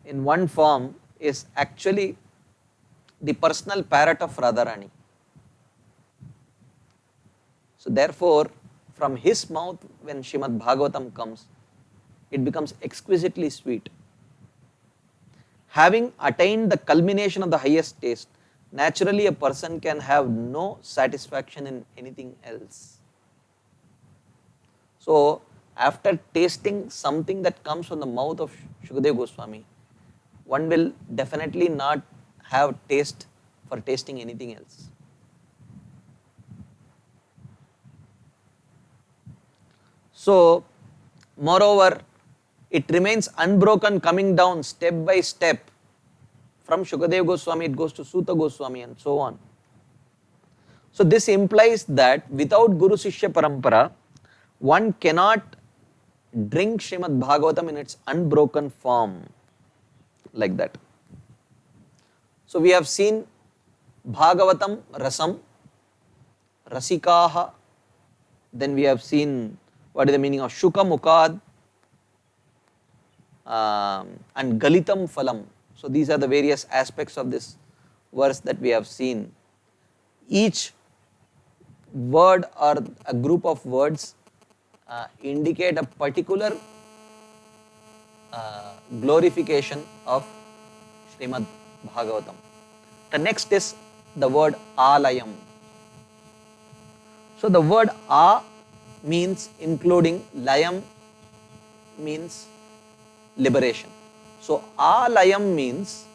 in one form is actually the personal parrot of Radharani. So therefore, from his mouth, when Srimad Bhagavatam comes, it becomes exquisitely sweet. Having attained the culmination of the highest taste, naturally a person can have no satisfaction in anything else. So after tasting something that comes from the mouth of Shukadeva Goswami, one will definitely not have taste for tasting anything else. So, moreover, it remains unbroken coming down step by step. From Shukadev Goswami, it goes to Suta Goswami and so on. So, this implies that without Guru Shishya Parampara, one cannot drink Srimad Bhagavatam in its unbroken form like that. So, we have seen Bhagavatam Rasam, Rasikaha, then we have seen what is the meaning of Shuka Mukad and Galitam Phalam. So, these are the various aspects of this verse that we have seen. Each word or a group of words indicate a particular glorification of Srimad Bhagavatam. The next is the word Alayam. So the word A means including, Layam means liberation. So Alayam means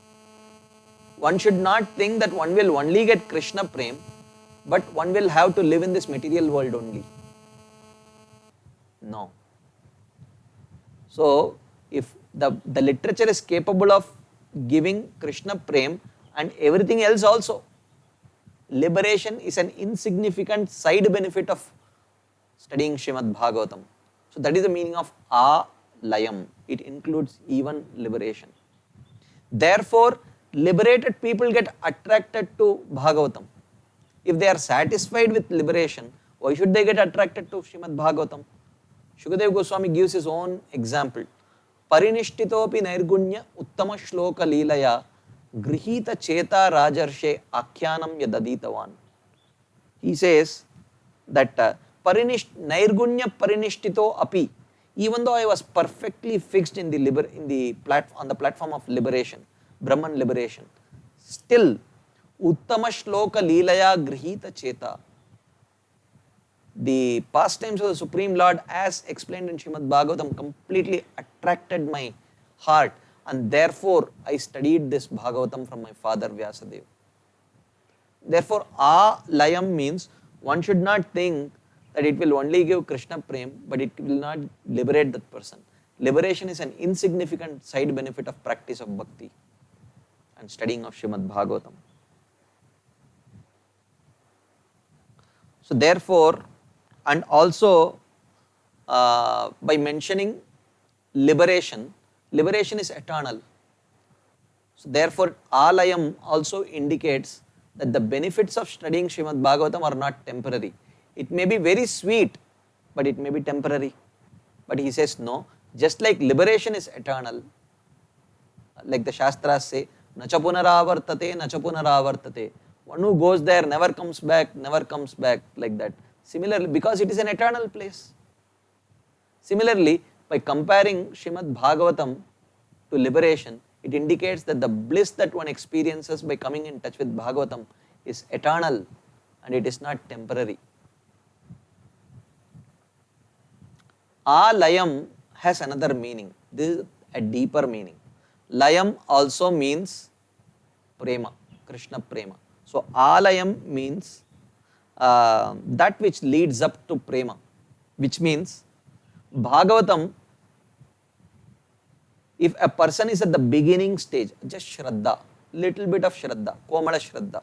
one should not think that one will only get Krishna Prem, but one will have to live in this material world only. No. So if the literature is capable of giving Krishna Prem and everything else also, liberation is an insignificant side benefit of studying Srimad Bhagavatam. So that is the meaning of Alayam. It includes even liberation. Therefore, liberated people get attracted to Bhagavatam. If they are satisfied with liberation, why should they get attracted to Srimad Bhagavatam? Shukadev Goswami gives his own example. Parinishtitopi nairgunya uttama shloka leelaya grihita cheta rajarshe akyanam yadaditavan. He says that nairgunya parinishtito api, even though I was perfectly fixed in the platform of liberation, Brahman liberation, still uttama shloka leelaya grihita cheta, the pastimes of the Supreme Lord as explained in Srimad Bhagavatam completely attracted my heart, and therefore I studied this Bhagavatam from my father Vyasadeva. Therefore, Alayam means one should not think that it will only give Krishna Prem, but it will not liberate that person. Liberation is an insignificant side benefit of practice of bhakti and studying of Srimad Bhagavatam. So therefore, and also by mentioning liberation, liberation is eternal. So therefore, Alayam also indicates that the benefits of studying Srimad Bhagavatam are not temporary. It may be very sweet, but it may be temporary. But he says no, just like liberation is eternal, like the Shastras say, Nacha punaravartate, nacha punaravartate. One who goes there never comes back, like that. Similarly, because it is an eternal place. Similarly, by comparing Srimad Bhagavatam to liberation, it indicates that the bliss that one experiences by coming in touch with Bhagavatam is eternal and it is not temporary. Alayam has another meaning. This is a deeper meaning. Layam also means prema, Krishna prema. So Alayam means that which leads up to prema, which means Bhagavatam, if a person is at the beginning stage, just Shraddha, little bit of Shraddha, Komala Shraddha,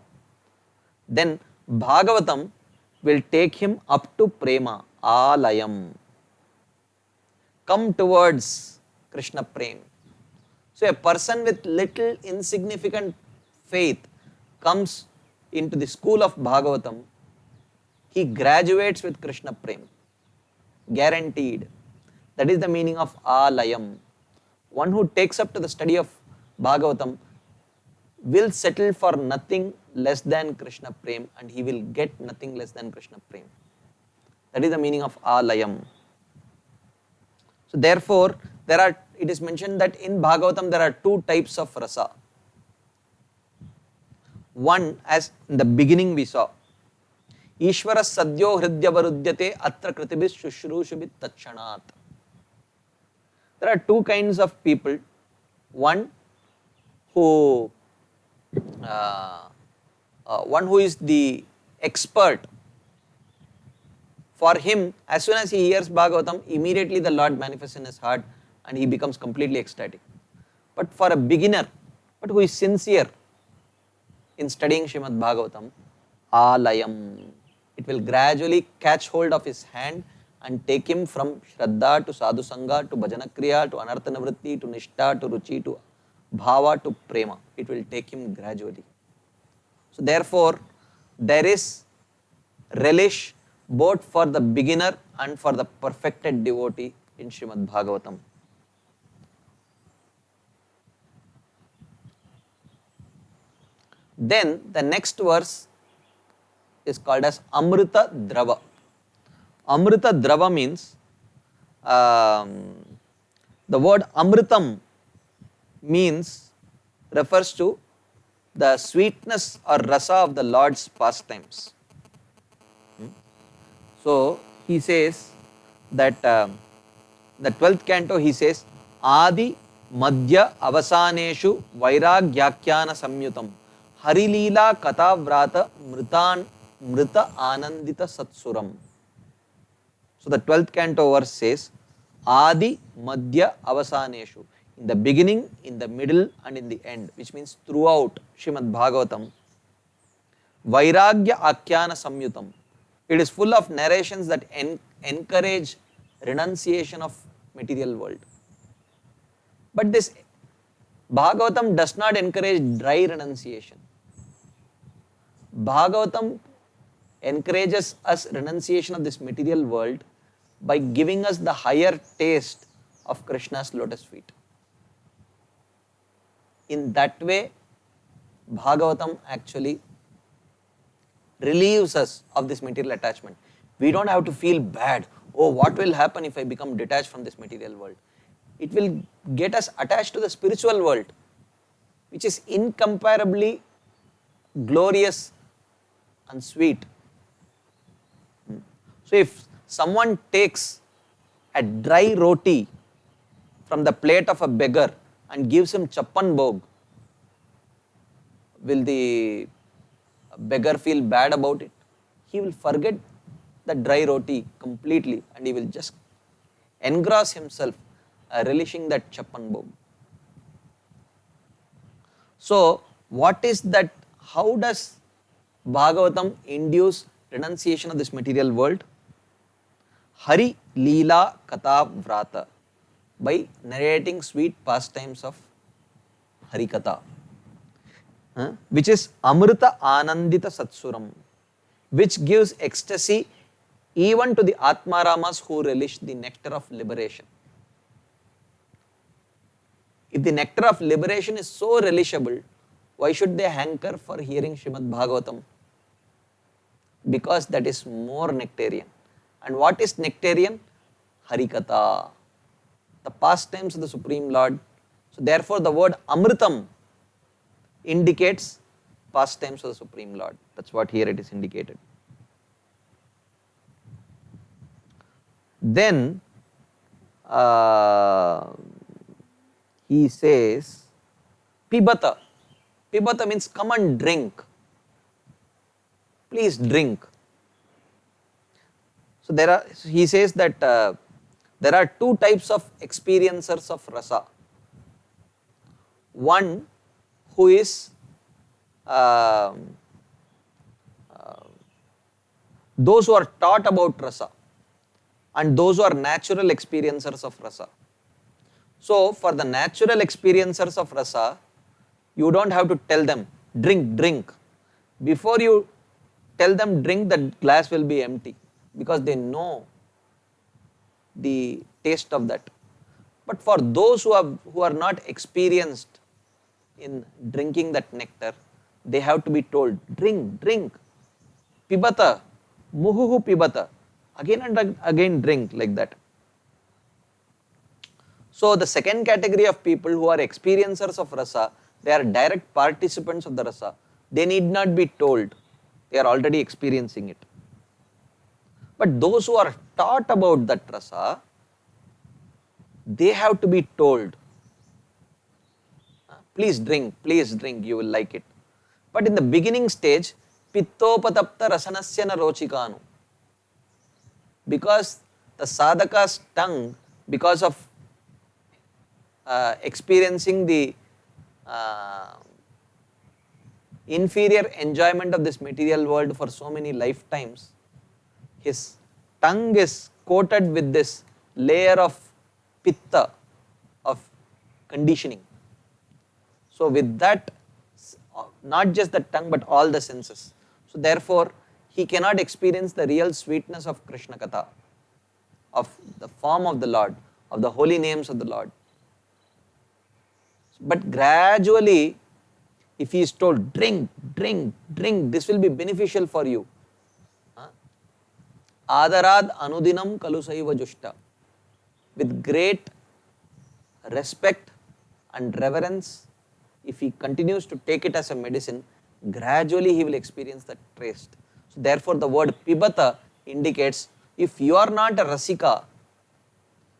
then Bhagavatam will take him up to prema, Alayam, come towards Krishna Prem. So a person with little insignificant faith comes into the school of Bhagavatam, he graduates with Krishna Prem, guaranteed. That is the meaning of Alayam. One who takes up to the study of Bhagavatam will settle for nothing less than Krishna Prem, and he will get nothing less than Krishna Prem. That is the meaning of Alayam. So therefore, it is mentioned that in Bhagavatam there are two types of rasa. One, as in the beginning we saw, Ishvara sadyo hridyavarudyate atra kritibis shushrushabit tatshanat. There are two kinds of people. One who is the expert For him, as soon as he hears Bhagavatam, immediately the Lord manifests in his heart and he becomes completely ecstatic. But for a beginner, but who is sincere in studying Srimad Bhagavatam, Alayam, it will gradually catch hold of his hand and take him from Shraddha to Sadhu Sangha to Bhajana Kriya to Anartha Nivritti to Nishtha to Ruchi to Bhava to Prema. It will take him gradually. So therefore, there is relish both for the beginner and for the perfected devotee in Srimad Bhagavatam. Then the next verse is called as Amrita Drava. Amrita Drava means the word Amritam means refers to the sweetness or rasa of the Lord's pastimes. So he says that the 12th canto he says Adi Madhya Avasaneshu Vairagyakhyana Samyutam Harilila Katavrata Mrita Anandita Satsuram. So the 12th canto verse says Adi Madhya Avasaneshu, in the beginning, in the middle and in the end, which means throughout Srimad Bhagavatam, Vairagya Akhyana Samyutam. It is full of narrations that encourage renunciation of material world. But this Bhagavatam does not encourage dry renunciation. Bhagavatam encourages us renunciation of this material world by giving us the higher taste of Krishna's lotus feet. In that way, Bhagavatam actually relieves us of this material attachment. We don't have to feel bad. Oh, what will happen if I become detached from this material world? It will get us attached to the spiritual world, which is incomparably glorious and sweet. So if someone takes a dry roti from the plate of a beggar and gives him chappan bhog, will the beggar feel bad about it? He will forget the dry roti completely and he will just engross himself relishing that chappan bhog. So what is that? How does Bhagavatam induce renunciation of this material world? Hari Leela Katha Vrata, by narrating sweet pastimes of Hari Katha, which is Amrita Anandita Satsuram, which gives ecstasy even to the Atmaramas who relish the nectar of liberation. If the nectar of liberation is so relishable, why should they hanker for hearing Srimad Bhagavatam? Because that is more nectarian. And what is nectarian? Harikatha, the pastimes of the Supreme Lord. So therefore the word Amritam indicates pastimes of the Supreme Lord. That's what here it is indicated. Then he says Pibata. Pibata means come and drink. Please drink. So he says that there are two types of experiencers of rasa. One who is those who are taught about rasa and those who are natural experiencers of rasa. So for the natural experiencers of rasa, you don't have to tell them, drink, drink. Before you tell them drink, the glass will be empty because they know the taste of that. But for those who are not experienced in drinking that nectar, they have to be told, drink, drink. Pibata, muhuhu pibata. Again and again drink like that. So the second category of people who are experiencers of rasa, they are direct participants of the rasa. They need not be told. They are already experiencing it. But those who are taught about that rasa, they have to be told, please drink, you will like it. But in the beginning stage, pittopatapta rasanasya na rochikanu. because the sadhaka's tongue, because of experiencing the uh, inferior enjoyment of this material world for so many lifetimes, his tongue is coated with this layer of pitta, of conditioning. So with that, not just the tongue but all the senses. So therefore, he cannot experience the real sweetness of Krishna Katha, of the form of the Lord, of the holy names of the Lord. But gradually, if he is told, drink, drink, drink, this will be beneficial for you. Adarad anudinam kalusaiva jushta. With great respect and reverence, if he continues to take it as a medicine, gradually he will experience the taste. So therefore the word pibata indicates, if you are not a rasika,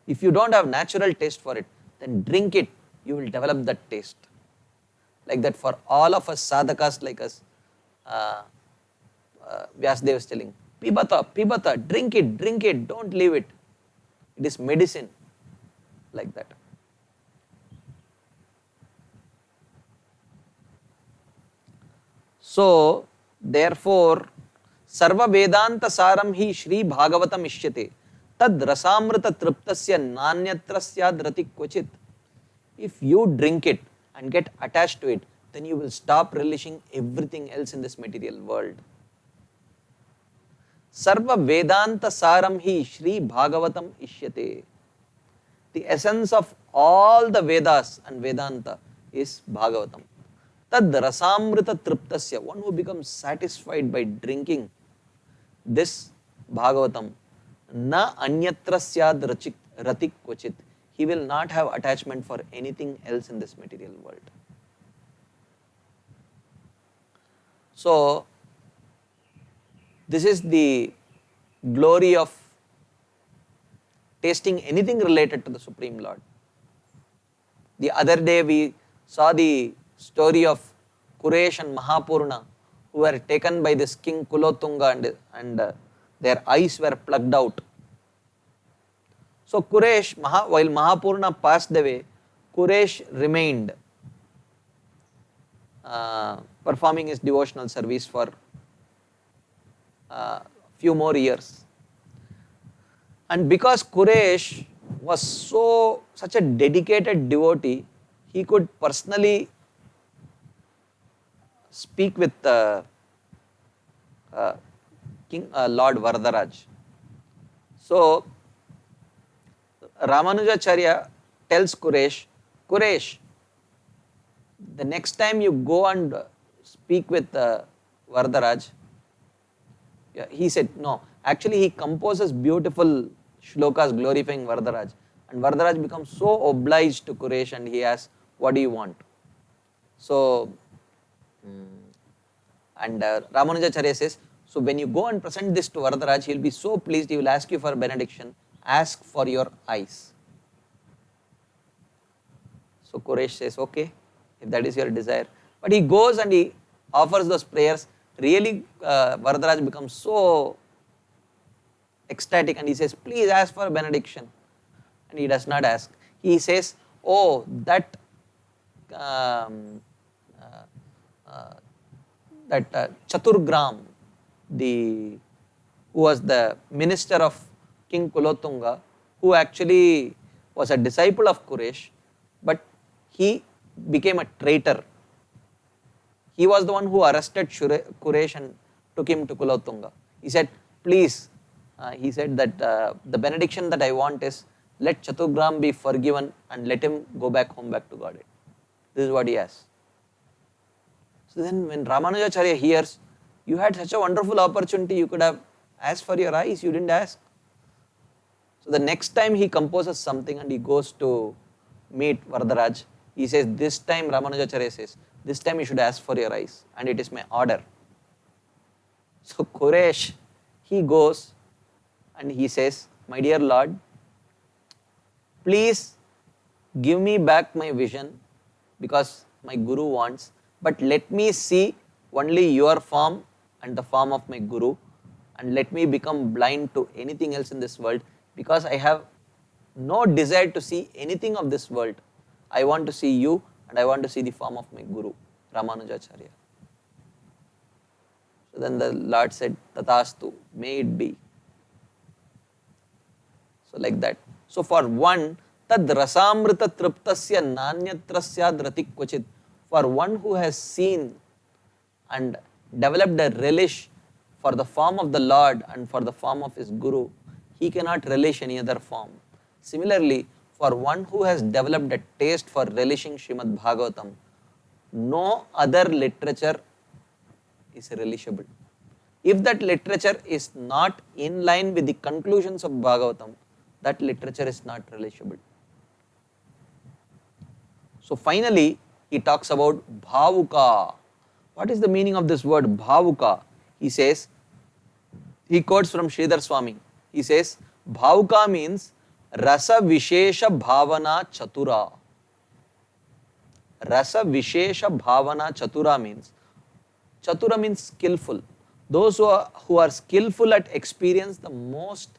if you don't have natural taste for it, then drink it, you will develop that taste. Like that for all of us sadhakas like us, Vyasdev is telling, pibata, pibata, drink it, don't leave it. It is medicine, like that. So, therefore, Sarva Vedanta Saram hi Shri Bhagavatam ishyate tad rasamrita triptasya nanyatra syad rati kvachit. If you drink it and get attached to it, then you will stop relishing everything else in this material world. Sarva Vedanta Saram hi Shri Bhagavatam ishyate. The essence of all the Vedas and Vedanta is Bhagavatam. Tad rasamrita triptasya, one who becomes satisfied by drinking this Bhagavatam, na anyatra syad ratik kvachit. He will not have attachment for anything else in this material world. So, this is the glory of tasting anything related to the Supreme Lord. The other day we saw the story of Kuresh and Mahapurna, who were taken by this king Kulotunga and their eyes were plucked out. So Kuresh, while Mahapurna passed away, Kuresh remained performing his devotional service for few more years. And because Kuresh was such a dedicated devotee, he could personally speak with King Lord Varadaraj. So Ramanujacharya tells Kuresh, Kuresh, the next time you go and speak with Varadaraj, he said, no, actually he composes beautiful shlokas glorifying Varadaraj. And Varadaraj becomes so obliged to Kuresh and he asks, what do you want? So, and Ramanujacharya says, so when you go and present this to Varadaraj, he will be so pleased, he will ask you for benediction, ask for your eyes. So Kuresh says, okay, if that is your desire. But he goes and he offers those prayers. Really, Varadaraj becomes so ecstatic and he says, please ask for benediction. And he does not ask. He says, oh, that Chaturgram, who was the minister of King Kulotunga, who actually was a disciple of Kuresh, but he became a traitor. He was the one who arrested Kuresh and took him to Kulotunga. He said, please, he said that the benediction that I want is, let Chaturgram be forgiven and let him go back home, back to Godhead. This is what he asked. So then when Ramanujacharya hears, you had such a wonderful opportunity, you could have asked for your eyes, you didn't ask. So the next time he composes something and he goes to meet Varadaraj, he says, this time Ramanujacharya says, this time you should ask for your eyes and it is my order. So Kuresh, he goes and he says, my dear Lord, please give me back my vision because my Guru wants, but let me see only your form and the form of my Guru, and let me become blind to anything else in this world, because I have no desire to see anything of this world. I want to see you, and I want to see the form of my Guru, Ramanujacharya. So then the Lord said, Tatastu, may it be. So like that. So for one, tad rasamrita triptasya nanyatrasya drati kvachit. For one who has seen and developed a relish for the form of the Lord and for the form of his Guru, he cannot relish any other form. Similarly, for one who has developed a taste for relishing Srimad Bhagavatam, no other literature is relishable. If that literature is not in line with the conclusions of Bhagavatam, that literature is not relishable. So finally, he talks about Bhavuka. What is the meaning of this word Bhavuka? He says, he quotes from Sridhar Swami. He says, Bhavuka means Rasa Vishesha Bhavana Chatura. Rasa Vishesha Bhavana Chatura means, Chatura means skillful. Those who are skillful at experience the most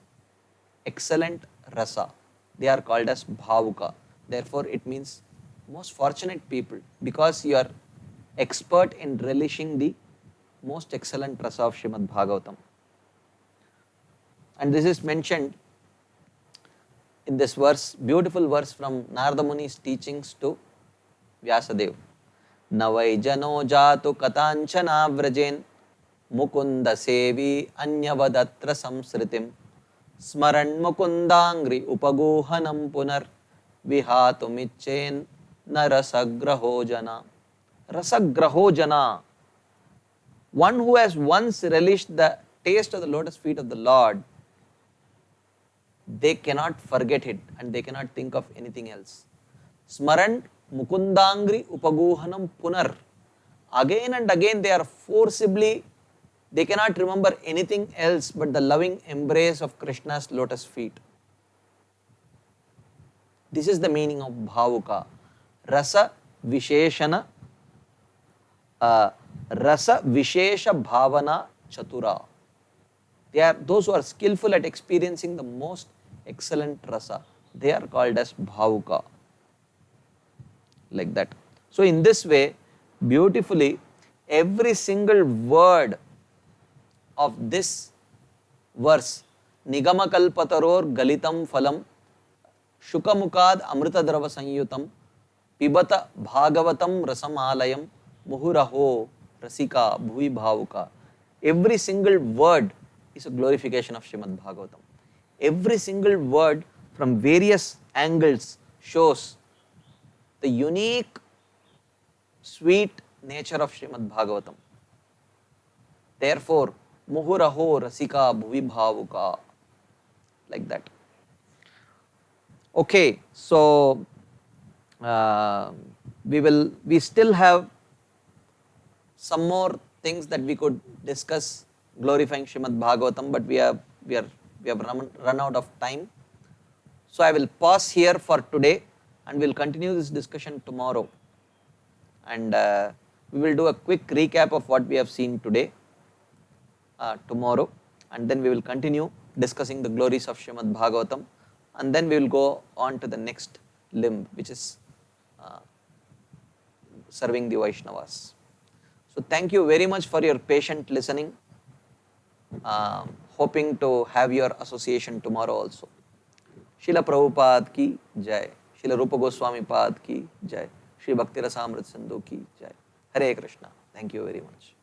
excellent rasa, they are called as Bhavuka. Therefore, it means most fortunate people, because you are expert in relishing the most excellent rasa of Srimad Bhagavatam. And this is mentioned in this verse, beautiful verse from Narada Muni's teachings to Vyasadeva. Navai jano jatu katanchana vrajen mukunda sevi anyavadatra samsritim smaran mukundangri upagohanam punar vihatumichen narasagraho jana. Rasagraho jana. One who has once relished the taste of the lotus feet of the Lord, they cannot forget it and they cannot think of anything else. Smaran mukundangri upagohanam punar. Again and again they are forcibly, they cannot remember anything else but the loving embrace of Krishna's lotus feet. This is the meaning of Bhavuka. Rasa Visheshana, Rasa Vishesha Bhavana Chatura. They are those who are skillful at experiencing the most excellent rasa. They are called as Bhavuka. Like that. So in this way, beautifully, every single word of this verse, Nigamakalpataror Galitam Phalam Shukamukad Amritadrava Sanyutam Pibata Bhagavatam Rasamalayam Muhuraho Rasika Bhuvi Bhavuka. Every single word is a glorification of Srimad Bhagavatam. Every single word from various angles shows the unique, sweet nature of Srimad Bhagavatam. Therefore, Muhuraho Rasika Bhuvi Bhavuka. Like that. Okay, so we still have some more things that we could discuss glorifying Srimad Bhagavatam, but we have run out of time. So I will pause here for today and we'll continue this discussion tomorrow. And we will do a quick recap of what we have seen today, tomorrow, and then we will continue discussing the glories of Srimad Bhagavatam, and then we will go on to the next limb, which is serving the Vaishnavas. So thank you very much for your patient listening. Hoping to have your association tomorrow also. Srila Prabhupada ki jai. Srila Rupa Goswami Pad ki jai. Shri Bhakti Rasamrita Sindhu ki jai. Hare Krishna. Thank you very much.